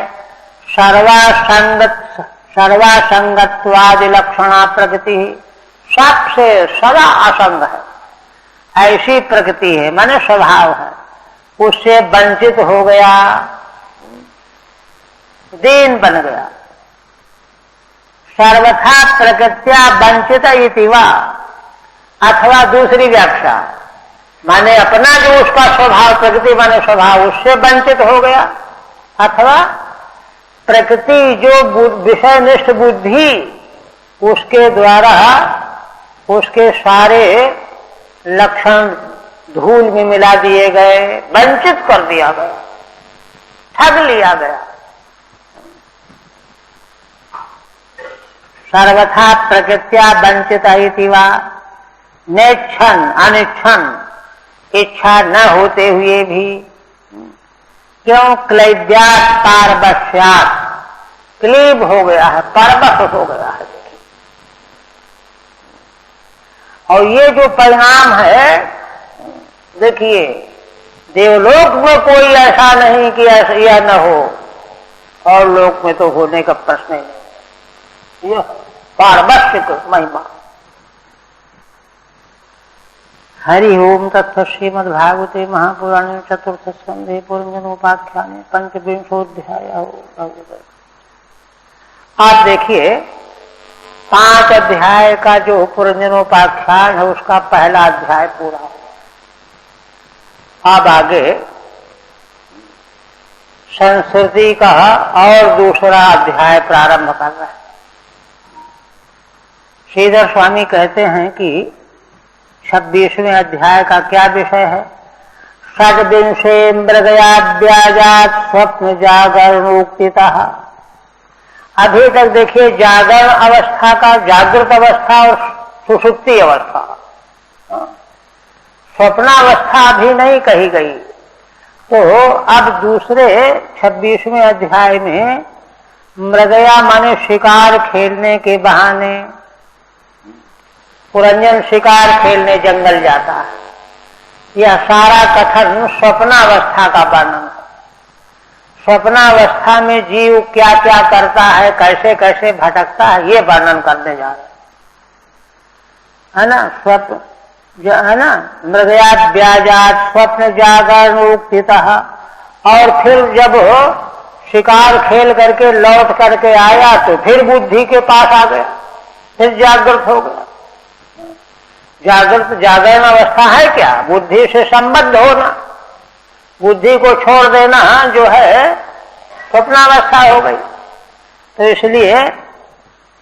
सर्वासंगत्वादि लक्षणा प्रकृति, सबसे सदा असंग है, ऐसी प्रकृति है, माने स्वभाव है, उससे वंचित हो गया, दीन बन गया। सर्वथा प्रकृत्या वंचित इति वा, अथवा दूसरी व्याख्या माने अपना जो उसका स्वभाव प्रकृति माने स्वभाव उससे वंचित हो गया, अथवा प्रकृति जो विषयनिष्ठ बुद्धि उसके द्वारा उसके सारे लक्षण धूल में मिला दिए गए, वंचित कर दिया गया, ठग लिया गया। सर्वथा प्रकृत्या वंचित इति वा, नेच्छन अनिच्छन, इच्छा न होते हुए भी, क्यों क्लैब्यात् पारवश्यात्, क्लीब हो गया है, परवश हो गया है। और ये जो परिणाम है, देखिए देवलोक में कोई ऐसा नहीं कि यह न हो, और लोक में तो होने का प्रश्न ही नहीं। यह पारवश्य की महिमा। हरि ओम तत्सत् श्रीमद्भागवते महापुराणे चतुर्थ स्कंधे पुरंजनोपाख्याने पंचविंशोऽध्याय। आप देखिए 5 अध्याय का जो पुरंजनोपाख्यान है उसका पहला अध्याय पूरा हो। अब आगे संस्कृति का और दूसरा अध्याय प्रारंभ कर रहे हैं। श्रीधर स्वामी कहते हैं कि 26वें अध्याय का क्या विषय है? षड्विंशे मृगयाव्याजात स्वप्न जागरणोक्तितः। अभी तक देखिए जागरण अवस्था का, जागृत अवस्था और सुषुप्ति अवस्था, स्वप्नावस्था अभी नहीं कही गई। तो अब दूसरे 26वें अध्याय में मृगया माने शिकार खेलने के बहाने पुरंजन शिकार खेलने जंगल जाता है। यह सारा कथन स्वप्नावस्था का वर्णन है। स्वप्नावस्था में जीव क्या क्या करता है, कैसे कैसे भटकता है, ये वर्णन करने जा रहे है ना। स्वप्न जो है ना, मृगयात् व्याजात स्वप्न जागरणोक्तितः। और फिर जब शिकार खेल करके लौट करके आया तो फिर बुद्धि के पास आ गया, फिर जागृत हो गया। जागरण अवस्था है क्या? बुद्धि से संबद्ध होना, बुद्धि को छोड़ देना जो है स्वप्नावस्था हो गई। तो इसलिए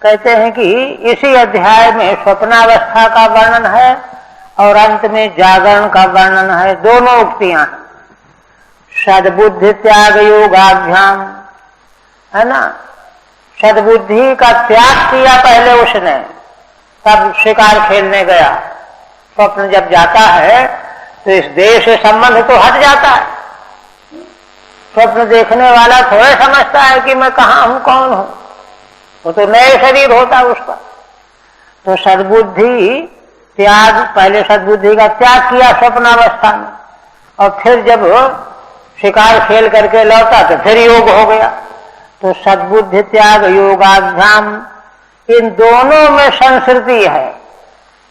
कहते हैं कि इसी अध्याय में स्वप्नावस्था का वर्णन है और अंत में जागरण का वर्णन है। दोनों उक्तियां हैं। सद्बुद्धि त्याग योगाभ्याम, है ना। सद्बुद्धि का त्याग किया पहले उसने, तब शिकार खेलने गया। स्वप्न जब जाता है तो इस देह से संबंध तो हट जाता है। स्वप्न देखने वाला थोड़े समझता है कि मैं कहाँ हूं, कौन हूं। वो तो नए शरीर होता है उसका। तो सद्बुद्धि त्याग, पहले सद्बुद्धि का त्याग किया स्वप्नावस्था में, और फिर जब शिकार खेल करके लौटा तो फिर योग हो गया। तो सद्बुद्धि त्याग योगाभ्याम, इन दोनों में संस्कृति है।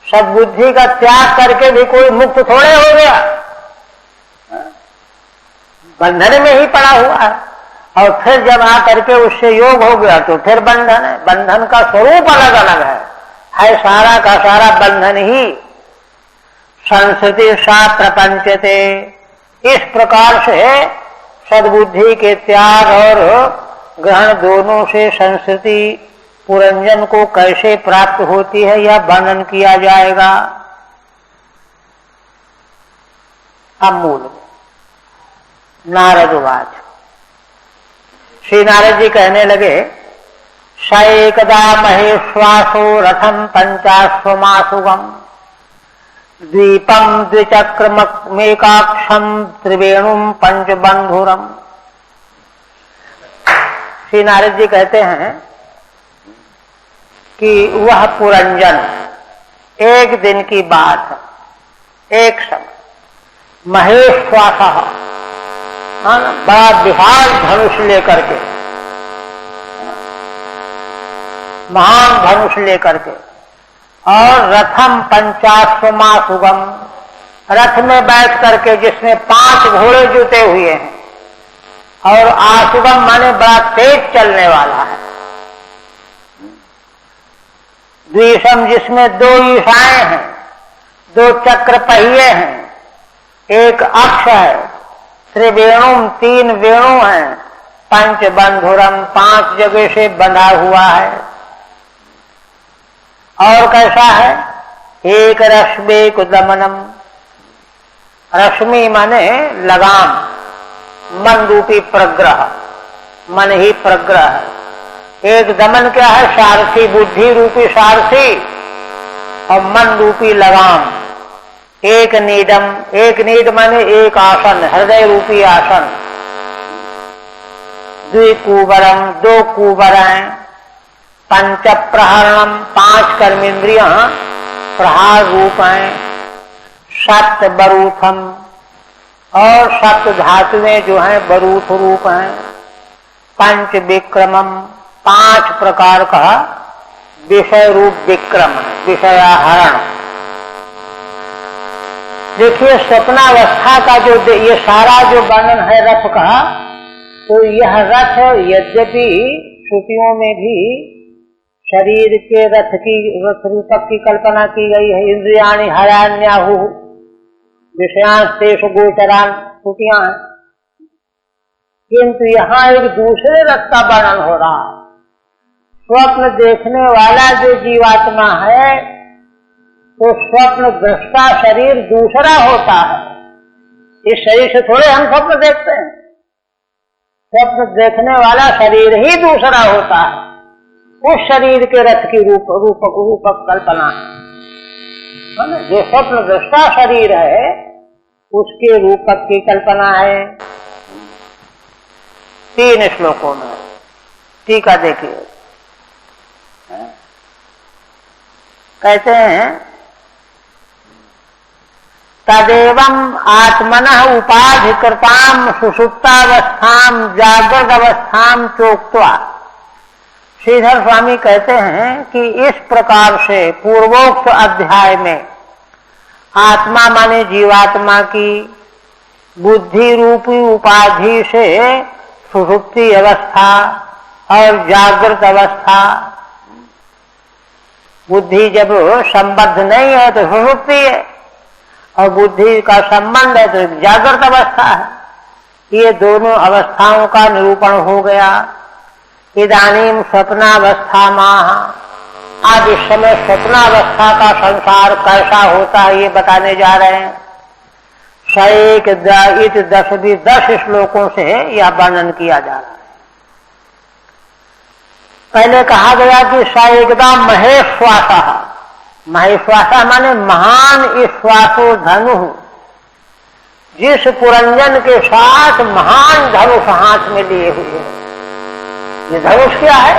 सद्बुद्धि का त्याग करके भी कोई मुक्त थोड़े हो गया, बंधन में ही पड़ा हुआ है। और फिर जब आ करके उससे योग हो गया तो फिर बंधन है। बंधन का स्वरूप अलग अलग है सारा का सारा बंधन ही। संस्कृति सा प्रपंचते, इस प्रकार से सद्बुद्धि के त्याग और ग्रहण दोनों से संस्कृति पुरंजन को कैसे प्राप्त होती है यह वर्णन किया जाएगा। अब मूल नारदवाच, श्री नारद जी कहने लगे, स एकदा महेश्वासो रथम पंचाश्वमासुगम। द्वीपम द्विचक्रमेकाक्षम त्रिवेणुम पंचबंधुरम। श्री नारद जी कहते हैं कि वह पुरंजन एक दिन की बात है, एक समय महेश्वास बड़ा विशाल धनुष लेकर के, महान धनुष लेकर के, और रथम 50वां सुगम, रथ में बैठ करके जिसमें 5 घोड़े जुटे हुए हैं, और आसुगम माने बड़ा तेज चलने वाला है। द्विषम जिसमें 2 ईशाएं हैं, 2 चक्र पहिए हैं, एक अक्ष है, त्रिवेणुम 3 वेणु हैं, पंचबंधुरम 5 जगह से बंधा हुआ है। और कैसा है? एक रश्मेक दमनम, रश्मि माने लगाम, मन रूपी प्रग्रह, मन ही प्रग्रह है। एक दमन क्या है? सारथी, बुद्धि रूपी सारथी, और मन रूपी लगाम। एक नीडम, एक नीड माने एक आसन, हृदय रूपी आसन। द्विकुबरम 2 कुबर हैं, पंच प्रहरणम 5 कर्मेंद्रियां प्रहार रूप हैं, 7 बरूथम, और 7 धातुएं जो हैं बरूथ रूप हैं, पंच विक्रमम 5 प्रकार का विषय रूप विक्रम, विषयाहरण। देखिए स्वप्नावस्था का जो ये सारा जो वर्णन है रथ का, तो यह रथ यद्यपि श्रुतियों में भी शरीर के रथ रूपक की कल्पना की गई है। इंद्रियाणि हरान्याहु विषयांस्तेषु गोचरान श्रुतियां हैं, किंतु यहाँ एक दूसरे रथ का वर्णन हो रहा है। स्वप्न देखने वाला जो जीवात्मा है, तो स्वप्न दृष्टा शरीर दूसरा होता है। इस शरीर से थोड़े हम स्वप्न देखते हैं, स्वप्न देखने वाला शरीर ही दूसरा होता है। उस शरीर के रथ की रूपक कल्पना है। जो स्वप्न दृष्टा शरीर है उसके रूपक की कल्पना है। 3 श्लोकों में टीका देखिए, कहते हैं तदेवं आत्मनः उपाधिकृतां सुषुप्तावस्थां जागृत अवस्थां चोक्त्वा। श्रीधर स्वामी कहते हैं कि इस प्रकार से पूर्वोक्त अध्याय में आत्मा माने जीवात्मा की बुद्धि रूपी उपाधि से सुषुप्ति अवस्था और जागृत अवस्था, बुद्धि जब संबद्ध नहीं है तो सुषुप्ति है, और बुद्धि का संबंध है तो जागृत अवस्था है। ये दोनों अवस्थाओं का निरूपण हो गया। इदानीम स्वप्नावस्था माह, आज इस समय स्वप्नावस्था का संसार कैसा होता है ये बताने जा रहे हैं। 10 श्लोकों से यह वर्णन किया जा रहा है। पहले कहा गया कि स एकदम महेश्वासा, महेश्वासा माने महान ईश्वासो धनु, जिस पुरंजन के साथ महान धनुष हाथ में लिए हुए हैं। ये धनुष क्या है?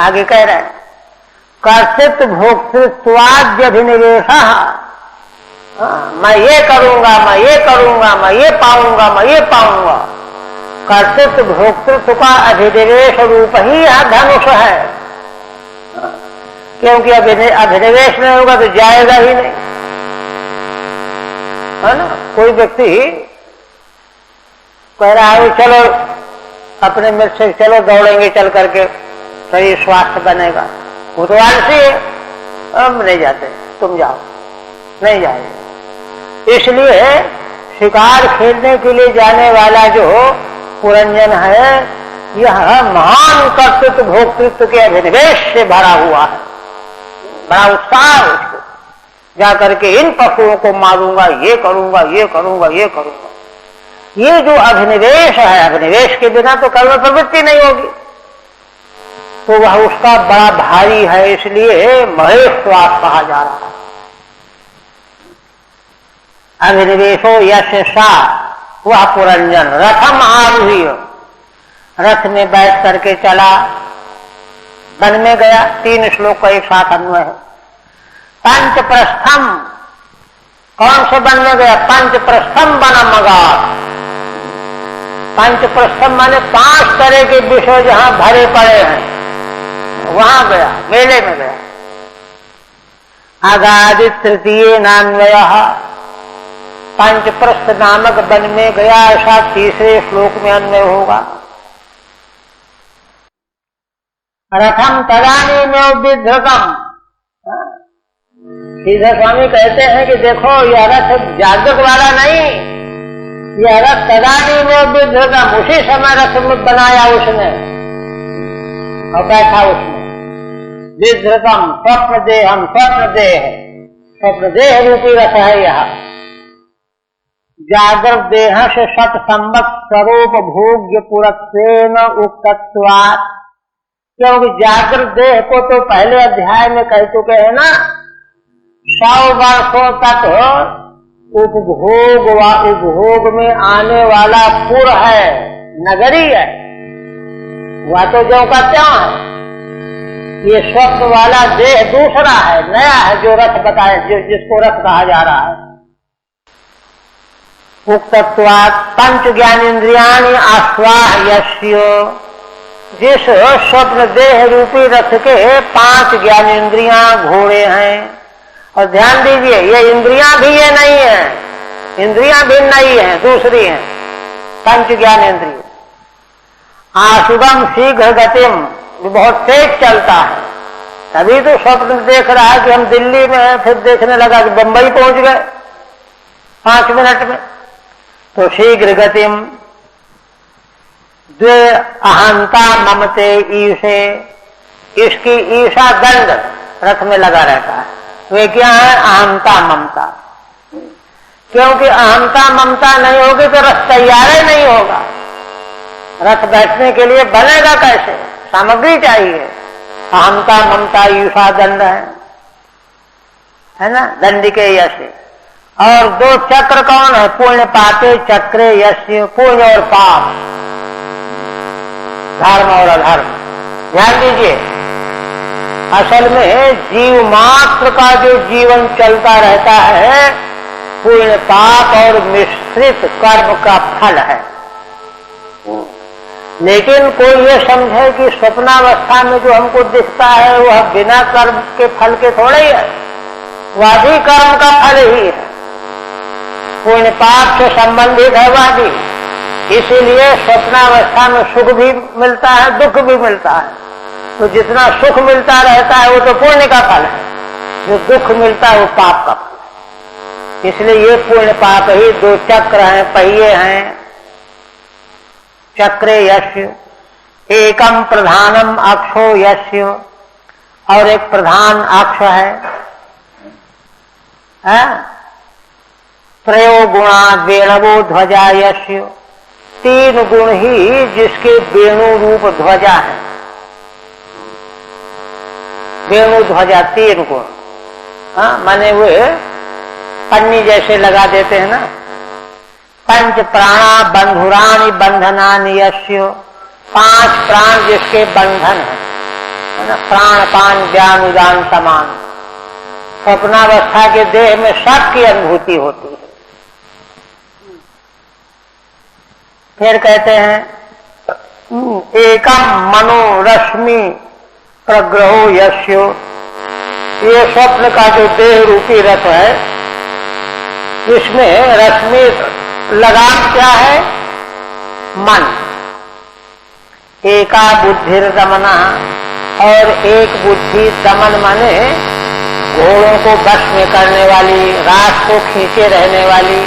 आगे कह रहे हैं कर्तृत्व भोक्तृत्वाद्यभिनिवेश, मैं ये करूंगा, मैं ये करूंगा, मैं ये पाऊंगा, मैं ये पाऊंगा। कर्तृत्व भोक्तृत्व का अभिनिवेश रूप ही यह धनुष है, क्योंकि अभिनिवेश नहीं होगा तो जाएगा ही नहीं, है ना। कोई व्यक्ति कह रहा है चलो अपने मित्र से चलो दौड़ेंगे, चल करके शरीर स्वास्थ्य बनेगा, वो तो आलसी है, हम नहीं जाते, तुम जाओ, नहीं जाएंगे। इसलिए शिकार खेलने के लिए जाने वाला जो पुरंजन है, यह महान कर्तृत्व भोक्तृत्व के अभिनिवेश से भरा हुआ है। बड़ा उत्साह है उसको, जा करके इन पशुओं को मारूंगा, ये करूंगा, ये करूंगा, ये करूंगा। ये जो अभिनिवेश है, अभिनिवेश के बिना तो कर्म प्रवृत्ति नहीं होगी, तो वह उसका बड़ा भारी है, इसलिए महेश्वास कहा जा रहा है। अभिनिवेशो यश सा वह पुरंजन रथम आरूढ़, रथ में बैठ करके चला, वन में गया। 3 श्लोक का एक साथ अन्वय है। पंच प्रस्थम, कौन से वन में गया? पंच प्रस्थम वनम अगाध। पंच प्रस्थम माने 5 तरह के विषय जहां भरे पड़े हैं वहां गया, मेले में गया। अगाधि तृतीय नान्वय, पंचप्रस्थ नामक वन में गया, ऐसा 3रे श्लोक में अन्वय होगा। रथम तदानीमेव विधृतम, सीधा स्वामी कहते हैं कि देखो यह रथ जागृत वाला नहीं, यह रथ तदानीमेव विधृतम, उसी समय रथ में बनाया उसने और बैठा उसमें। विधृतम स्वप्न देहम, स्वप्न देह, स्वप्न देह रूपी रथ है यह। जागृत देह से सत संवत् स्वरूप भोग्य पुरत्वेन उक्तत्वात्, क्योंकि जागृत देह को तो पहले अध्याय में कह चुके हैं ना, 100 वर्षों तक उपभोग में आने वाला पुर है, नगरी है, वह तो जो का त्यों है। ये स्वप्न वाला देह दूसरा है, नया है, जो रथ बताए, जिसको रथ कहा जा रहा है। उक्तत्वात् पंच ज्ञानेन्द्रियाणि आस्वाह्यस्य, जिस स्वप्न देह रूपी रथ के 5 ज्ञानेन्द्रियां घोड़े हैं। और ध्यान दीजिए, ये इंद्रियां भी ये नहीं है, इंद्रियां भी नहीं है, दूसरी हैं पंच ज्ञानेन्द्रिय। आशुभम शीघ्र गतिम, बहुत तेज चलता है। तभी तो स्वप्न देख रहा है कि हम दिल्ली में हैं, फिर देखने लगा कि बंबई पहुंच गए 5 मिनट में। तो शीघ्र गतिम द्वे अहंता ममते ईशे, इसकी ईशा दंड रथ में लगा रहता है। वे क्या है? अहंता ममता। क्योंकि अहंता ममता नहीं होगी तो रथ तैयार ही नहीं होगा। रथ बैठने के लिए बनेगा कैसे? सामग्री चाहिए। अहंता ममता ईशा दंड है ना, दंड के यश। और 2 चक्र कौन है? पुण्य पापे चक्रे यश, पुण्य और पाप, धर्म और अधर्म। ध्यान दीजिए, असल में जीव मात्र का जो जीवन चलता रहता है पुण्य पाप और मिश्रित कर्म का फल है। लेकिन कोई ये समझे कि स्वप्नावस्था में जो हमको दिखता है वह बिना कर्म के फल के थोड़े ही है, वह भी कर्म का फल ही है, पुण्य पाप से संबंधित है वह भी। इसीलिए स्वप्नावस्था में सुख भी मिलता है, दुख भी मिलता है। तो जितना सुख मिलता रहता है वो तो पुण्य का फल है, जो दुख मिलता है वो पाप का फल है। इसलिए ये पुण्य पाप ही 2 चक्र हैं, पहिए हैं। चक्रे यस्य, एकम प्रधानम अक्षो यस्य, और एक प्रधान अक्ष है। त्रयो गुणा वेणवो ध्वजा यस्य, 3 गुण ही जिसके वेणु रूप ध्वजा है। वेणु ध्वजा 3 गुण, माने वे पन्नी जैसे लगा देते हैं ना। पंच प्राणा बंधुराणि बंधनानि यस्य, 5 प्राण जिसके बंधन है ना, प्राण पान ज्ञान उदान समान। स्वप्नावस्था के देह में सबकी अनुभूति होती है। फिर कहते हैं एकम मनोरश्मि प्रग्रहो यस्य, ये स्वप्न का जो देह रूपी रथ है इसमें रश्मि लगाम क्या है? मन। एका बुद्धि दमना, और एक बुद्धि दमन माने घोड़ों को वश में करने वाली, रात को खींचे रहने वाली,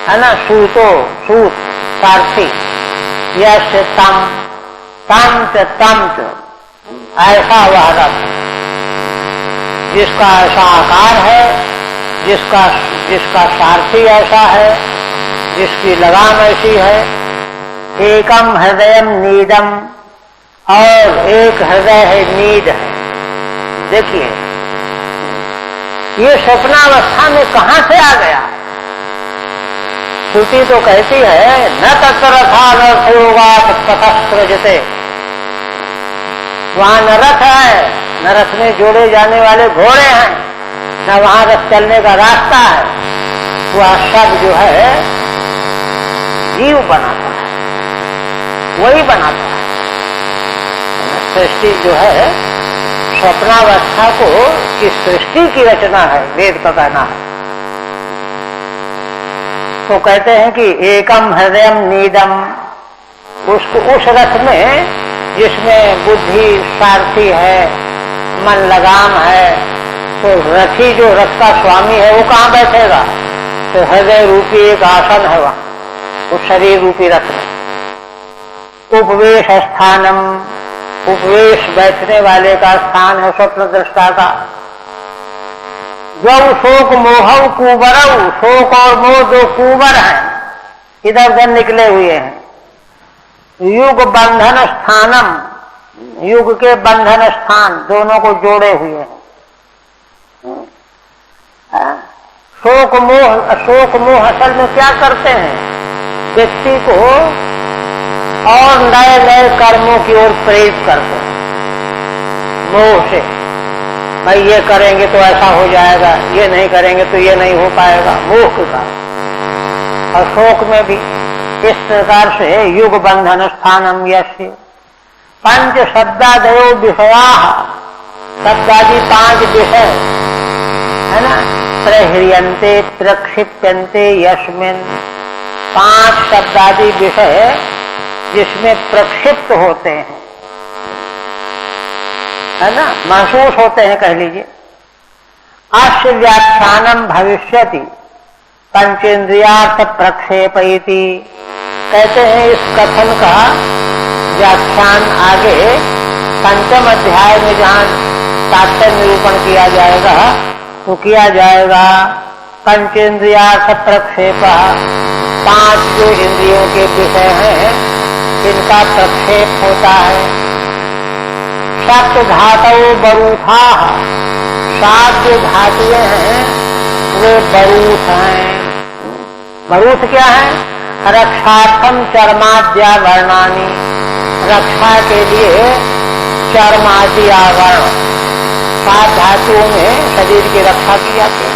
है ना, सूत सारथी। यश तम ऐसा वह रथ जिसका ऐसा आकार है, जिसका सारथी ऐसा है, जिसकी लगाम ऐसी है। एकम हृदयम नीदम, और एक हृदय है नीद है। देखिए ये स्वप्नावस्था में कहां से आ गया? श्रुति तो कहती है न तत्र रथानर्थयोगात् पथस्रजते, वहां न रथ है, न रथ में जोड़े जाने वाले घोड़े हैं, न वहां रथ चलने का रास्ता है। वह सब जो है जीव बनाता है, वही बनाता है। सृष्टि जो है स्वप्नावस्था को की सृष्टि की रचना है, वेद का कहना है। तो कहते हैं कि एकम हृदयम नीदम, उसको उस रथ में जिसमें बुद्धि सारथी है, मन लगाम है, तो रथी जो रथ का स्वामी है वो कहाँ बैठेगा? तो हृदय रूपी एक आसन है वहां, उस शरीर रूपी रथ में। उपवेश स्थानम, उपवेश बैठने वाले का स्थान है स्वप्न दृष्टा का। जो शोक मोहव कुबरव, शोक और मोह दो कुबर हैं, इधर उधर निकले हुए हैं। युग बंधन स्थानम, युग के बंधन स्थान, दोनों को जोड़े हुए हैं। शोक मोह असल में क्या करते हैं? व्यक्ति को और नए नए कर्मों की ओर प्रेरित करते हैं मोह से। भाई ये करेंगे तो ऐसा हो जाएगा, ये नहीं करेंगे तो ये नहीं हो पाएगा, मोह के कारण। और शोक में भी इस प्रकार से युग बंधन स्थानम यस्य पंच शब्दादयो विषया, शब्दादि 5 विषय है ना, प्रह्रियन्ते प्रक्षिप्यन्ते यस्मिन्, 5 शब्दादि विषय जिसमें प्रक्षिप्त होते हैं, है ना, महसूस होते हैं कह लीजिए। अस्य व्याख्यानम भविष्यति पंचेन्द्रियार्थ प्रक्षेपयति, कहते हैं इस कथन का व्याख्यान आगे 5वें अध्याय में जहां तात्पर्य निरूपण किया जाएगा तो किया जाएगा। पंचेन्द्रियार्थ प्रक्षेप, 5 जो इंद्रियों के विषय हैं इनका प्रक्षेप होता है। सप्त धातु बरूथा, 7 जो धातुएं हैं वे बरूथ हैं। बरूथ क्या है? रक्षार्थम चर्माद्या वर्णानी, रक्षा के लिए चर्मादि आवरण, 7 धातुओं में शरीर की रक्षा की जाती है।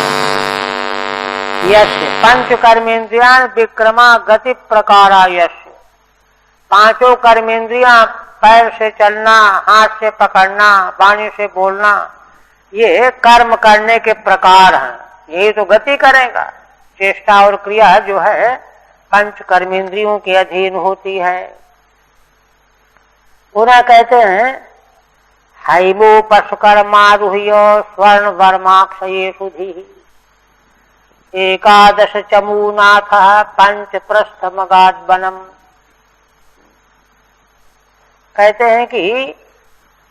यस्य पंच कर्मेंद्रियां विक्रमा गति प्रकारा, यस्य 5 कर्मेंद्रियां, पैर से चलना, हाथ से पकड़ना, वाणी से बोलना, ये कर्म करने के प्रकार हैं। यही तो गति करेगा। चेष्टा और क्रिया जो है पंच कर्मेंद्रियों के अधीन होती है। उन्हें कहते हैं हैमोपस्कर्मारूह्य स्वर्ण वर्माक्षये सुधी, 11 चमूनाथ पंच प्रस्थमगाद बनम। कहते हैं कि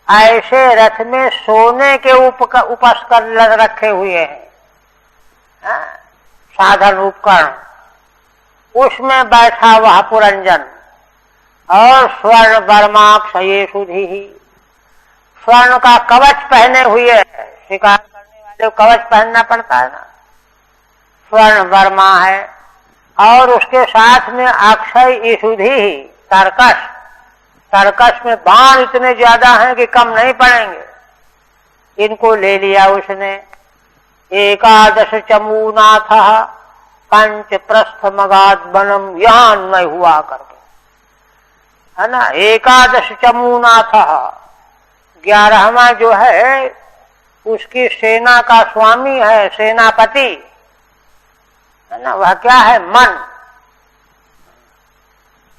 ऐसे रथ में सोने के उपस्कर रखे हुए हैं, साधन उपकरण, उसमें बैठा वह पुरंजन, और स्वर्ण वर्माक्षये सुधी, स्वर्ण का कवच पहने हुए, शिकार करने वाले को कवच पहनना पड़ता है ना, स्वर्ण वर्मा है, और उसके साथ में अक्षय ईशुधि, तरकश, तरकश में बाण इतने ज्यादा हैं कि कम नहीं पड़ेंगे। इनको ले लिया उसने। 11 चमूनाथ पंच प्रस्थमगाद बनम, यहां अन्वय हुआ करके, है ना। 11 चमूनाथ, 11वां जो है उसकी सेना का स्वामी है, सेनापति, है ना, वह क्या है? मन।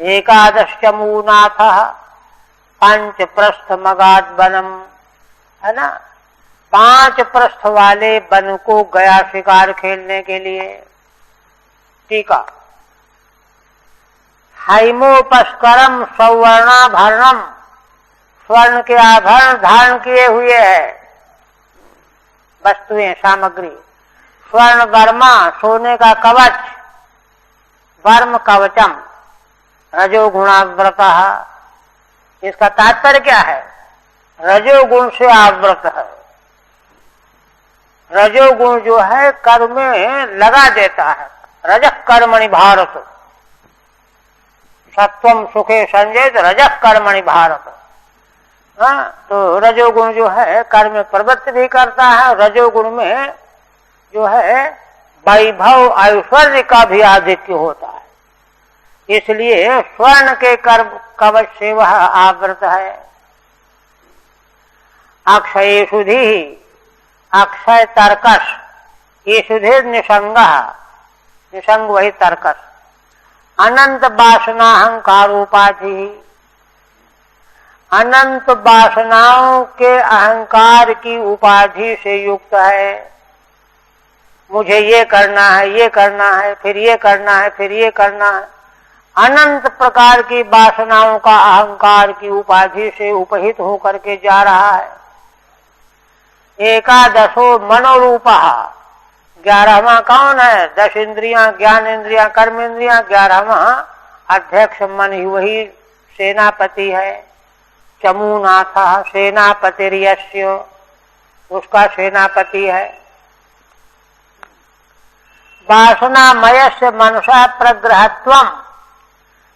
11 चमूनाथ पंच प्रस्थमगाद बनम, है ना, 5 प्रस्थ वाले वन को गया शिकार खेलने के लिए। टीका, हैमोपस्करम सौवर्णाभरणम, स्वर्ण के आभरण धारण किए हुए है, वस्तुएं, सामग्री। स्वर्ण वर्मा, सोने का कवच, वर्म कवचम, रजोगुणाव्रत। इसका तात्पर्य क्या है? रजोगुण से आवृत है। रजोगुण जो है कर्म में लगा देता है, रजः कर्मणि भारत, सत्वम सुखे संजय रजः कर्मणि भारत। हाँ, तो रजोगुण जो है कर्म में प्रवृत्ति भी करता है, रजोगुण में जो है वैभव ऐश्वर्य का भी आधिक्य होता है, इसलिए स्वर्ण के कवच से वह आवृत है। अक्षय सुधि, अक्षय तर्कस, ये सुधि निसंग, निसंग वही तर्कस। अनंत वासना अहंकार उपाधि, अनंत वासनाओं के अहंकार की उपाधि से युक्त है। मुझे ये करना है, ये करना है, फिर ये करना है, फिर ये करना है। अनंत प्रकार की वासनाओं का अहंकार की उपाधि से उपहित होकर के जा रहा है। एकादशो मनोरूपा, 11वां कौन है? 10 इंद्रियां, ज्ञान इंद्रियां, कर्म इंद्रियां, 11वां अध्यक्ष मन ही वही सेनापति है। चमूनाथ सेनापतिर्यस्य, उसका सेनापति है। वासनामय से मनसा प्रग्रहत्वम,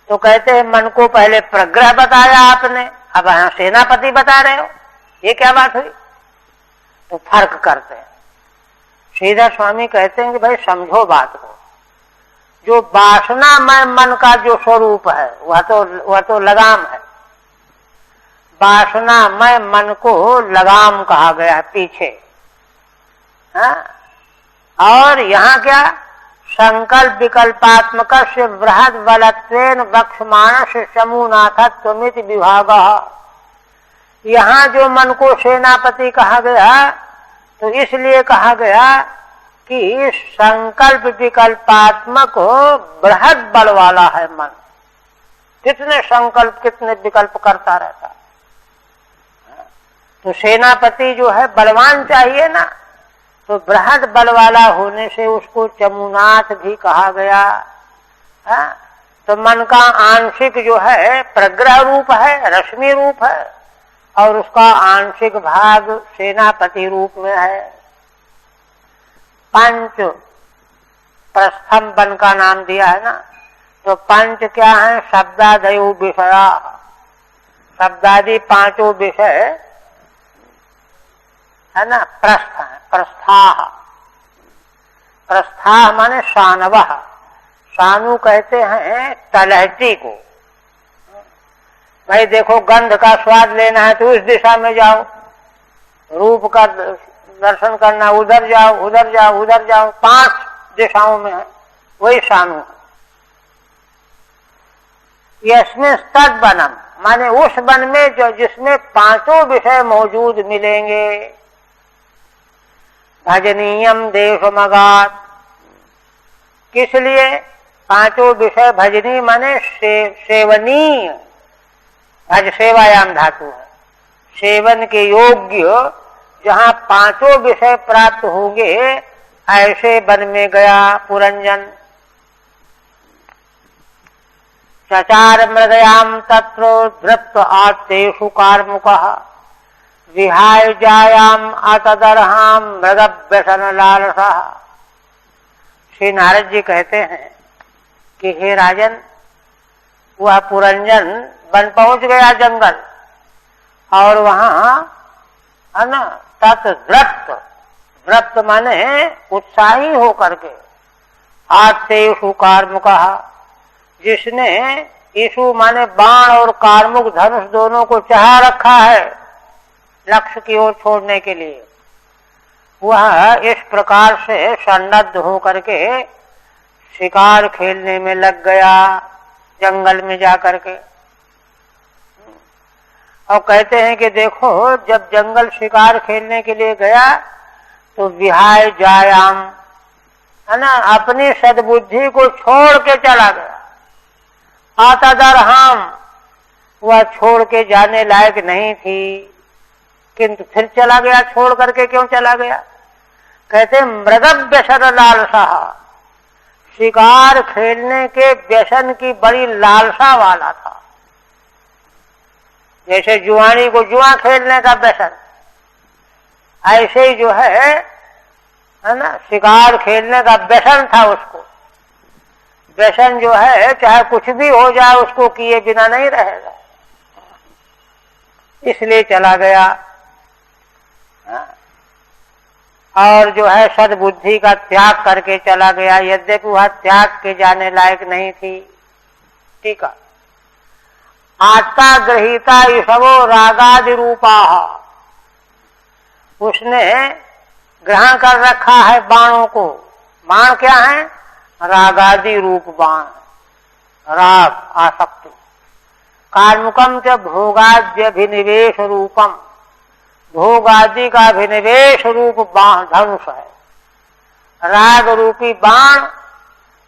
तो कहते हैं मन को पहले प्रग्रह बताया आपने, अब यहां सेनापति बता रहे हो, ये क्या बात हुई? तो फर्क करते हैं। श्रीधर स्वामी कहते हैं कि भाई समझो बात को, जो वासनामय मन का जो स्वरूप है वह तो लगाम है। वासनामय मन को लगाम कहा गया है पीछे, हाँ? और यहाँ क्या? संकल्प विकल्पात्मक से बृहद बलत्वेन वक्षमाणस समूनाथत्वमित विभाग। यहाँ जो मन को सेनापति कहा गया तो इसलिए कहा गया कि संकल्प विकल्पात्मक बृहद बल वाला है मन। कितने संकल्प कितने विकल्प करता रहता। तो सेनापति जो है बलवान चाहिए ना, तो बृहद बल वाला होने से उसको चमूनाथ भी कहा गया। तो मन का आंशिक जो है प्रग्रह रूप है, रश्मि रूप है, और उसका आंशिक भाग सेनापति रूप में है। पंच प्रस्थम वन का नाम दिया है ना, तो पंच क्या है? शब्दादयो विषया, शब्दादि 5 विषय है ना। प्रस्थ है, प्रस्थाह, प्रस्थाह माने शानवः, शानु कहते हैं तलहटी को। भाई देखो गंध का स्वाद लेना है तो इस दिशा में जाओ, रूप का दर्शन करना उधर जाओ, उधर जाओ, उधर जाओ, 5 दिशाओं में है, वही शानु है। यस्मिन् तद् वनम, माने उस वन में जो जिसमें 5 विषय मौजूद मिलेंगे। भजनीयम देशमगात, किस लिए? 5 विषय भजनी माने सेवनीय, भज सेवायाम धातु है, सेवन के योग्य जहाँ 5 विषय प्राप्त होंगे ऐसे वन में गया पुरंजन। चचार मृगयाम तत्र धृत आत्तेषु कार्मुकः, विहाय जायाम अतदर्हाम मृग व्यसन लालसा। श्री नारद जी कहते हैं कि हे राजन, वह पुरंजन वन पहुंच गया जंगल, और वहां है ना तत् व्रत माने उत्साही होकर के, आत्तेषु कार्मुकः, जिसने यीशु माने बाण और कार्मुक धनुष दोनों को चाह रखा है लक्ष्य की ओर छोड़ने के लिए, वह इस प्रकार से सन्नद्ध होकर के शिकार खेलने में लग गया जंगल में जाकर के। और कहते हैं कि देखो जब जंगल शिकार खेलने के लिए गया तो विहाय जायाम, है ना, अपनी सद्बुद्धि को छोड़ के चला गया। आतदर्हाम, वह छोड़ के जाने लायक नहीं थी, किंतु फिर चला गया। छोड़ करके क्यों चला गया? कहते मृग व्यसन लालसा, शिकार खेलने के व्यसन की बड़ी लालसा वाला था। जैसे जुआनी को जुआ खेलने का व्यसन, ऐसे ही जो है ना शिकार खेलने का व्यसन था उसको। व्यसन जो है चाहे कुछ भी हो जाए उसको किए बिना नहीं रहेगा, इसलिए चला गया। और जो है सद्बुद्धि का त्याग करके चला गया, यद्यपि वह त्याग के जाने लायक नहीं थी। ठीक है। आत्ता ग्रहीता ईशवो रागादि रूपा, उसने ग्रहण कर रखा है बाणों को। बाण क्या है? रागादि रूप बाण, राग आसक्ति। कार्मुकम च भोगाद्यभिनिवेश रूपम, भोग आदि का अभिनिवेश रूप बाण धनुष है। राग रूपी बाण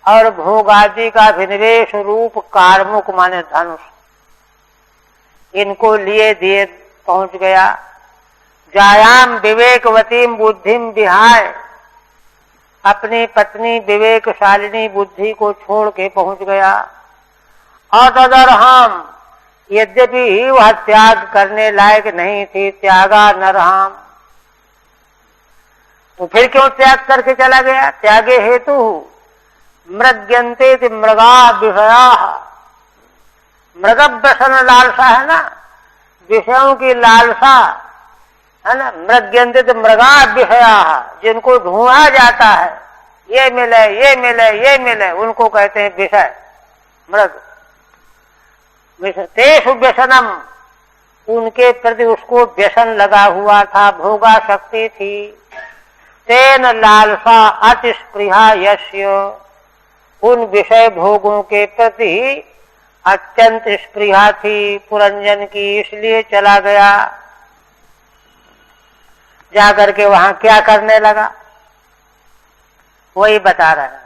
और भोग आदि का अभिनिवेश रूप कार्मुक माने धनुष, इनको लिए दिए पहुंच गया। जायाम विवेकवतीम बुद्धिम विहाय, अपनी पत्नी विवेकशालिनी बुद्धि को छोड़ के पहुंच गया। और तदर्हम, यद्यपि वह त्याग करने लायक नहीं थी, त्यागा नरहम, तो फिर क्यों त्याग करके चला गया? त्यागे हेतु मृग्यन्ते मृगा विषया, मृग व्यसन लालसा है ना, विषयों की लालसा है ना। मृग्यन्ते मृगा विषया, जिनको ढूंढा जाता है, ये मिले ये मिले ये मिले, उनको कहते हैं विषय, मृग। तेषु व्यसनम, उनके प्रति उसको व्यसन लगा हुआ था, भोगा शक्ति थी। तेन लालसा अतिस्पृहा यस्य, उन विषय भोगों के प्रति अत्यंत स्पृहा थी पुरंजन की, इसलिए चला गया। जाकर के वहां क्या करने लगा वही बता रहे हैं।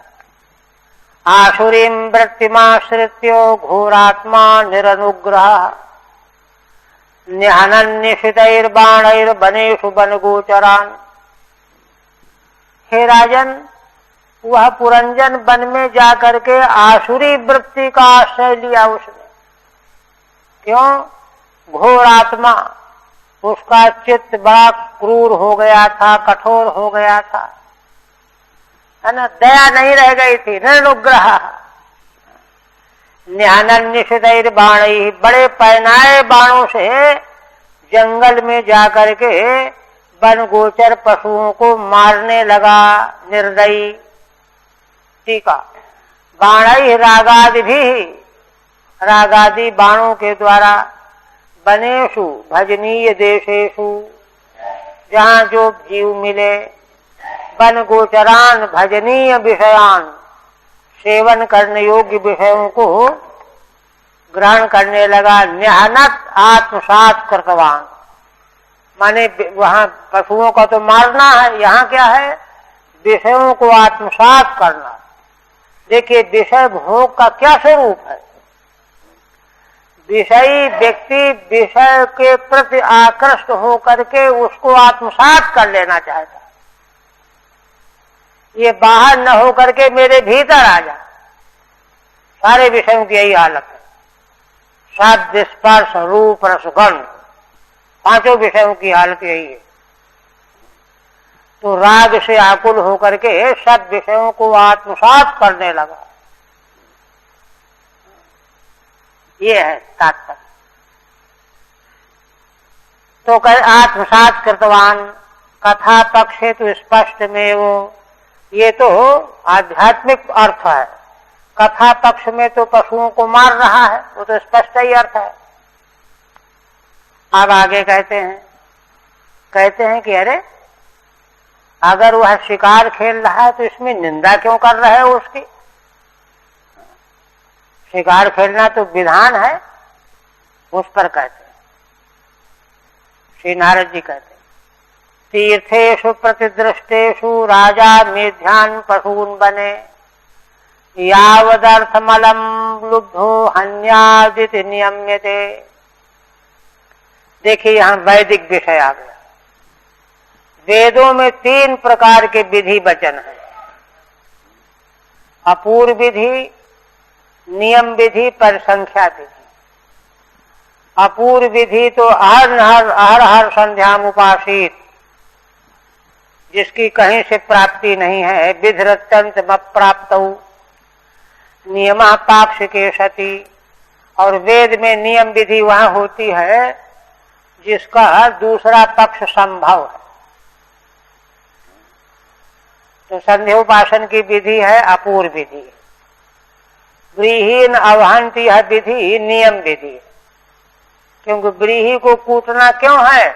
आसुरीं वृत्तिमाश्रित्य घोरात्मा निरनुग्रह, निहनन्निशितैर्बाणैर्वनेषु वनगोचरान्। हे राजन, वह पुरंजन वन में जाकर के आसुरी वृत्ति का आश्रय लिया उसने। क्यों? घोरात्मा, उसका चित्त बड़ा क्रूर हो गया था, कठोर हो गया था, है ना। दया नहीं रह गई थी, निरनुग्रह। निहनन्निशितैर् बाणैः, बड़े पैनाए बाणों से जंगल में जाकर के वन गोचर पशुओं को मारने लगा, निर्दयी। ठीक है। बाणैः रागादि भी, रागादि बाणों के द्वारा, वनेषु भजनीय देशेषु, जहाँ जो जीव मिले, वन गोचरान भजनीय विषयान, सेवन करने योग्य विषयों को ग्रहण करने लगा। न्यहनत आत्मसात कृतवान, माने वहां पशुओं का तो मारना है, यहाँ क्या है? विषयों को आत्मसात करना। देखिए विषय भोग का क्या स्वरूप है। विषयी व्यक्ति विषय के प्रति आकृष्ट होकर के उसको आत्मसात कर लेना चाहता, ये बाहर न होकर के मेरे भीतर आ जा। सारे विषयों की यही हालत है। शब्द स्पर्श रूप रस गंध, पांचों विषयों की हालत यही है। तो राग से आकुल होकर के सब विषयों को आत्मसात करने लगा, ये है तात्पर्य। तो कहे आत्मसात कृतवान, कथा पक्षे तो स्पष्ट में वो, ये तो आध्यात्मिक अर्थ है। कथा पक्ष में तो पशुओं को मार रहा है, वो तो स्पष्ट ही अर्थ है। अब आगे कहते हैं कि अरे अगर वह शिकार खेल रहा है तो इसमें निंदा क्यों कर रहे हो उसकी? शिकार खेलना तो विधान है, उस पर कहते हैं। श्री नारद जी कहते हैं, तीर्थेषु प्रतिदृष्टेषु राजा मेध्यान पशून बने, यावदर्थमलम लुब्धो हन्यादिति नियम्यते। देखिए यहां वैदिक विषय आ गया। वेदों में 3 प्रकार के विधि वचन है। अपूर्व विधि, नियम विधि, परिसंख्या विधि। अपूर्व विधि तो हर संध्याम उपासित, जिसकी कहीं से प्राप्ति नहीं है, विधरत्यंत प्राप्त। नियमा पाक्षिके सति, और वेद में नियम विधि वहां होती है जिसका दूसरा पक्ष संभव है। तो संध्योपासन की विधि है अपूर्व विधि, व्रीहीन अवहंत यह विधि नियम विधि है। क्योंकि व्रीही को कूटना क्यों है?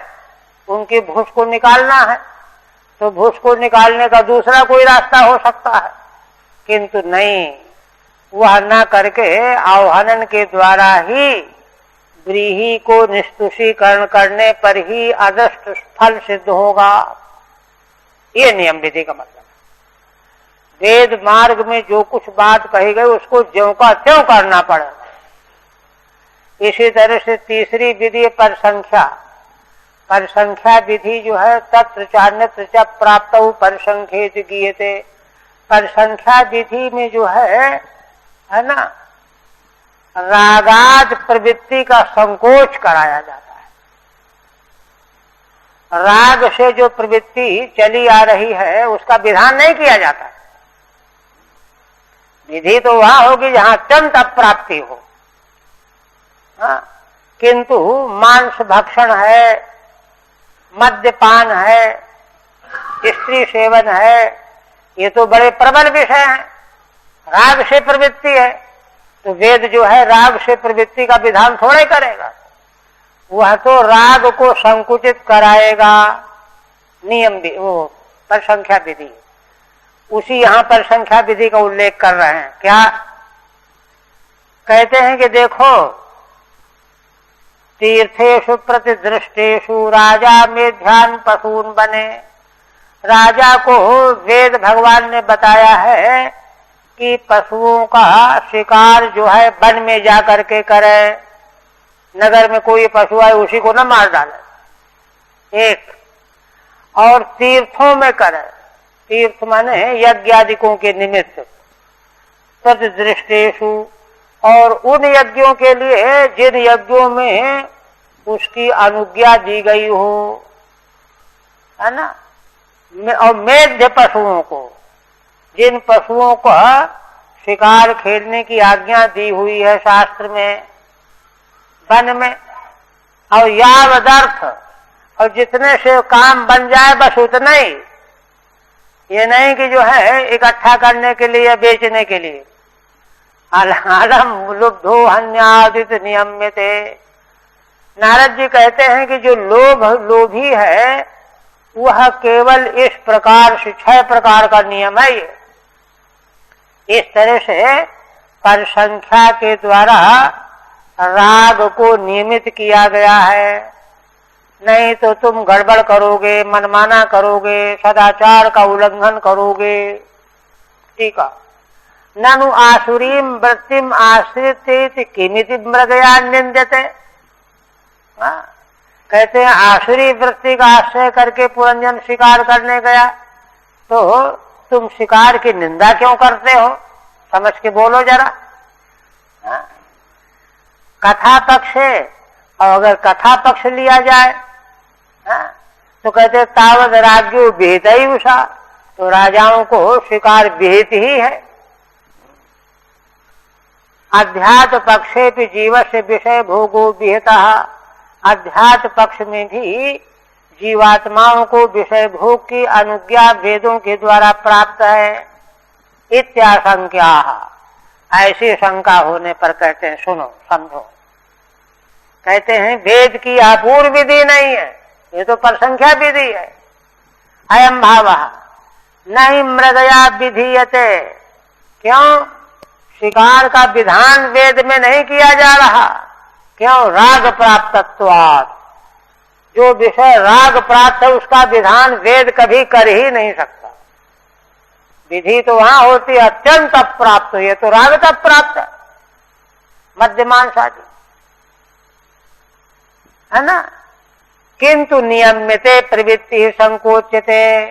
उनकी भूस को निकालना है, तो भूस को निकालने का दूसरा कोई रास्ता हो सकता है, किंतु नहीं, वह न करके आह्वानन के द्वारा ही व्रीही को निस्तुषीकरण करने पर ही अदृष्ट फल सिद्ध होगा। ये नियम विधि का मतलब। वेद मार्ग में जो कुछ बात कही गई उसको ज्यों का त्यों करना पड़ेगा। इसी तरह से तीसरी विधि पर संख्या विधि जो है, तत्र चान्यत्र च प्राप्त परिसंख्येत गीयते। पर संख्या विधि में जो है ना, रागाद प्रवृत्ति का संकोच कराया जाता है। राग से जो प्रवृत्ति चली आ रही है उसका विधान नहीं किया जाता। विधि तो वहां होगी जहां अत्यंत अप्राप्ति हो। किंतु मांस भक्षण है, मद्यपान है, स्त्री सेवन है, ये तो बड़े प्रबल विषय हैं, राग से प्रवृत्ति है। तो वेद जो है राग से प्रवृत्ति का विधान थोड़े करेगा, वह तो राग को संकुचित कराएगा। नियम भी वो परिसंख्या विधि, उसी यहां पर संख्या विधि का उल्लेख कर रहे हैं। क्या कहते हैं कि देखो, तीर्थेषु प्रतिदृष्टेषु राजा में ध्यान पशून बने। राजा को वेद भगवान ने बताया है कि पशुओं का शिकार जो है वन में जा करके करे, नगर में कोई पशु आए उसी को न मार डाले। एक और तीर्थों में करे, तीर्थ माने यज्ञादिकों के निमित्त, प्रतिदृष्टेषु, और उन यज्ञों के लिए जिन यज्ञों में उसकी अनुज्ञा दी गई हो, है ना। और मेध्य पशुओं को, जिन पशुओं को शिकार खेलने की आज्ञा दी हुई है शास्त्र में, वन में, और यावदर्थ, और जितने से काम बन जाए बस उतना ही। ये नहीं कि जो है इकट्ठा करने के लिए, बेचने के लिए। अलम लुब्धो हन्यादित नियम्यते। नारद जी कहते हैं कि जो लोभी है वह केवल इस प्रकार से 6 प्रकार का नियम है। ये इस तरह से परिसंख्या के द्वारा राग को नियमित किया गया है। नहीं तो तुम गड़बड़ करोगे, मनमाना करोगे, सदाचार का उल्लंघन करोगे। ठीक है। ननु आसुरीम वृत्तिम आश्रित किमिति मृगया निंद्यते। कहते हैं आसुरी वृत्ति का आश्रय करके पुरंजन शिकार करने गया, तो तुम शिकार की निंदा क्यों करते हो? समझ के बोलो जरा। कथा पक्ष है, और अगर कथा पक्ष लिया जाए तो कहते तावद राज्यो विहित ही उषा, तो राजाओं को शिकार विहित ही है। अध्यात्म पक्षे भी जीव से विषय भोगो विहिता। अध्यात्म पक्ष में भी जीवात्माओं को विषय भोग की अनुज्ञा वेदों के द्वारा प्राप्त है। इत्याशंक्या, ऐसी शंका होने पर कहते हैं सुनो समझो। कहते हैं वेद की अपूर्व विधि नहीं है, ये तो परसंख्या विधि है। अयम भावः नहीं मृगया विधीयते। क्यों? शिकार का विधान वेद में नहीं किया जा रहा। क्यों? राग प्राप्तत्वात्। जो विषय राग प्राप्त है उसका विधान वेद कभी कर ही नहीं सकता। विधि तो वहां होती है अत्यंत अप्राप्त, ये तो राग तक प्राप्त है, मध्यमान शादी, है ना। किंतु नियम्यते प्रवृत्ति संकोच्यते।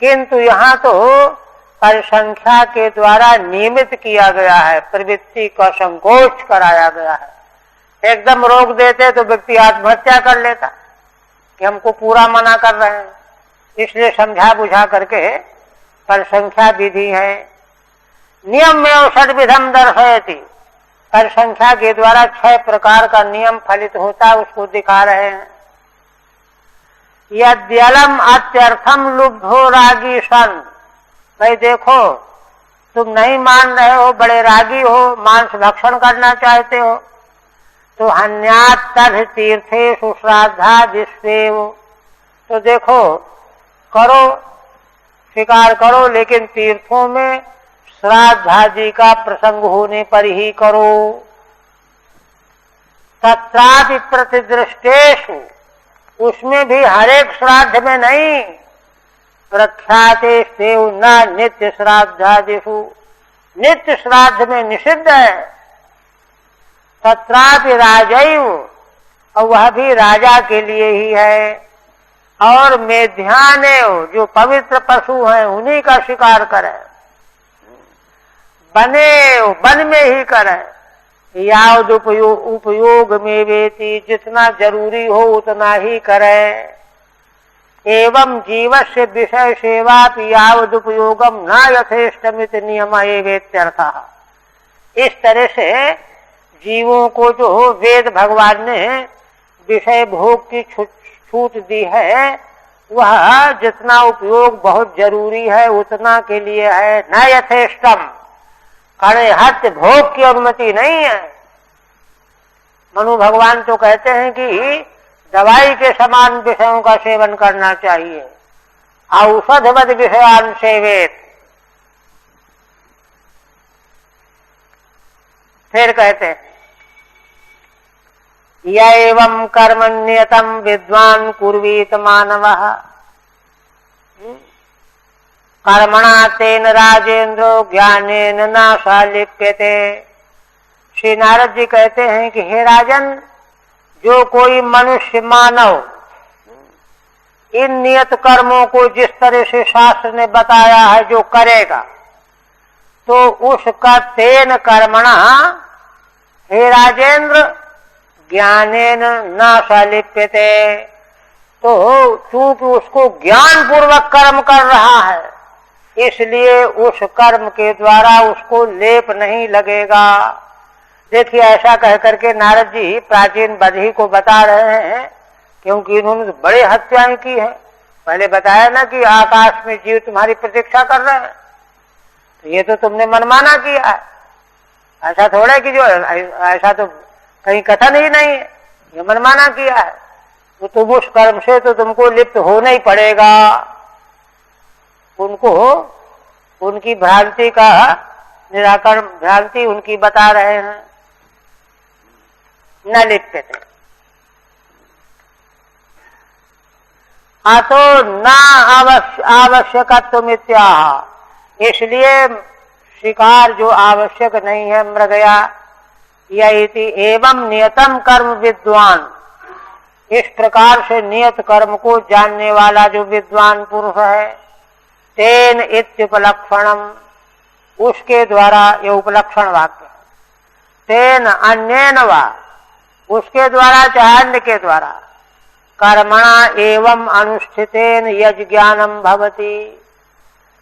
किंतु यहाँ तो परिसंख्या के द्वारा नियमित किया गया है, प्रवृत्ति का संकोच कराया गया है। एकदम रोक देते तो व्यक्ति आत्महत्या कर लेता कि हमको पूरा मना कर रहे हैं। इसलिए समझा बुझा करके परिसंख्या विधि है। नियम में षड्विधम दर्शयति, पर संख्या के द्वारा 6 प्रकार का नियम फलित होता है, उसको दिखा रहे हैं। यद्यलम अत्यर्थम लुब्धो रागी सन, भाई देखो तुम नहीं मान रहे हो, बड़े रागी हो, मांस भक्षण करना चाहते हो, तो हन्यात तद तीर्थेषु श्राद्धा विश्वेव, तो देखो करो, शिकार करो, लेकिन तीर्थों में श्राद्धादि का प्रसंग होने पर ही करो। तत्रापि प्रतिदृष्टेषु, उसमें भी हरेक श्राद्ध में नहीं, प्रख्याते सेव न नित्य श्राद्धादिषु, नित्य श्राद्ध में निषिद्ध है। तत्रापि राजैव, और वह भी राजा के लिए ही है। और मेध्यानेव, जो पवित्र पशु हैं उन्हीं का शिकार करे, बने वन में ही करे। यावद उपयोग में वेति, जितना जरूरी हो उतना ही करे। एवं जीवस्य विषय सेवा यावद उपयोगम न यथेष्टमित नियम एवेत्यर्थः। इस तरह से जीवों को जो वेद भगवान ने विषय भोग की छूट दी है, वह जितना उपयोग बहुत जरूरी है उतना के लिए है। न यथेष्टम, कारण हत्य भोग की अनुमति नहीं है। मनु भगवान तो कहते हैं कि दवाई के समान विषयों का सेवन करना चाहिए। औषधवद विषयान सेवेत। फिर कहते हैं य एवं कर्मण्यतम विद्वान कुर्वीत मानवः कर्मणा तेन राजेंद्रो ज्ञानेन नाशा लिप्यते। श्री नारद जी कहते हैं कि हे राजन, जो कोई मनुष्य मानव इन नियत कर्मों को जिस तरह से शास्त्र ने बताया है जो करेगा, तो उसका तेन कर्मणा, हे राजेंद्र, ज्ञानेन नाशा लिप्यते, तो चूंकि उसको ज्ञान पूर्वक कर्म कर रहा है, इसलिए उस कर्म के द्वारा उसको लेप नहीं लगेगा। देखिए, ऐसा कह करके नारद जी प्राचीन बधि को बता रहे हैं, क्योंकि इन्होंने तो बड़े हत्याएं की है। पहले बताया ना कि आकाश में जीव तुम्हारी प्रतीक्षा कर रहे हैं, तो ये तो तुमने मनमाना किया है। ऐसा थोड़ा कि जो ऐसा तो कहीं कथन ही नहीं है, ये मनमाना किया है। तो तुम उस कर्म से तो तुमको लिप्त होना ही पड़ेगा। उनको उनकी भ्रांति का निराकरण, भ्रांति उनकी बता रहे हैं। न लिप्यते तो न आवश्यकत्व मिथ्याह, इसलिए शिकार जो आवश्यक नहीं है मृगया। यति एवं नियतम कर्म विद्वान, इस प्रकार से नियत कर्म को जानने वाला जो विद्वान पुरुष है, तेन इत्युपलक्षणम, उसके द्वारा, ये उपलक्षण वाक्य, तेन अन्येन वा, उसके द्वारा चाहे अन्य के द्वारा, कर्मणा एवं अनुष्ठितेन यज ज्ञानम भवति,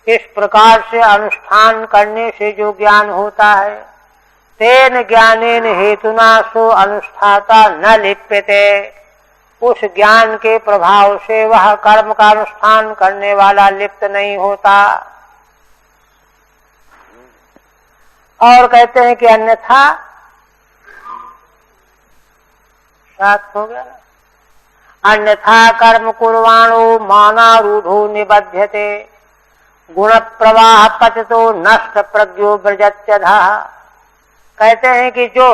इस प्रकार से अनुष्ठान करने से जो ज्ञान होता है, तेन ज्ञानेन हेतुना सो अनुष्ठाता न लिप्यते, उस ज्ञान के प्रभाव से वह कर्म का अनुष्ठान करने वाला लिप्त नहीं होता। और कहते हैं कि अन्यथा, साथ हो गया, अन्यथा कर्म कुर्वाणो मानारूढ़ो निबध्यते, गुण प्रवाह पतितो नष्ट प्रज्ञो ब्रजत्यधा। कहते हैं कि जो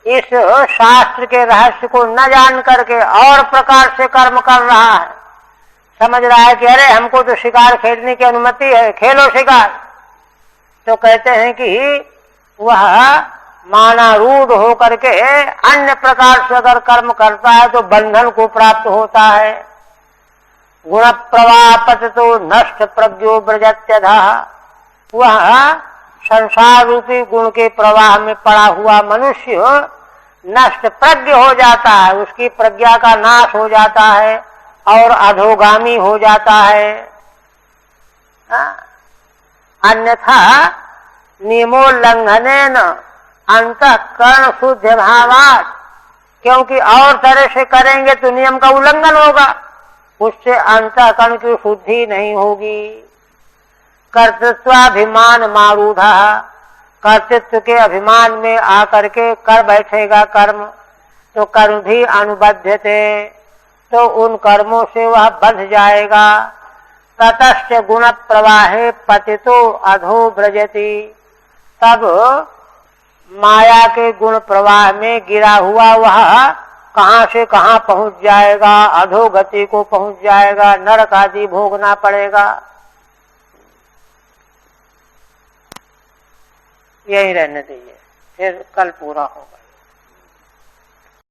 इस शास्त्र के रहस्य को न जान करके और प्रकार से कर्म कर रहा है, समझ रहा है कि अरे हमको तो शिकार खेलने की अनुमति है, खेलो शिकार, तो कहते हैं कि वह मानारूढ़ होकर के अन्य प्रकार से अगर कर्म करता है तो बंधन को प्राप्त होता है। गुण प्रवाह पतितो नष्ट प्रज्ञो ब्रजत्यधा, वह संसार रूपी गुण के प्रवाह में पड़ा हुआ मनुष्य नष्ट प्रज्ञ हो जाता है, उसकी प्रज्ञा का नाश हो जाता है और अधोगामी हो जाता है। अन्यथा नियमोल्लंघनेन अंतःकरण शुद्ध भावात्, क्योंकि और तरह से करेंगे तो नियम का उल्लंघन होगा, उससे अंतःकरण की शुद्धि नहीं होगी। कर्तृत्वाभिमान मारूढ़ा, कर्तृत्व के अभिमान में आकर के कर बैठेगा कर्म, तो कर्म भी अनुबद्धते, तो उन कर्मों से वह बंध जाएगा। ततश्च गुण प्रवाहे पतितो अधो ब्रजति, तब माया के गुण प्रवाह में गिरा हुआ वह कहां से कहां पहुंच जाएगा, अधोगति को पहुंच जाएगा, नरक आदि भोगना पड़ेगा। यही रहने दीजिए, फिर कल पूरा होगा।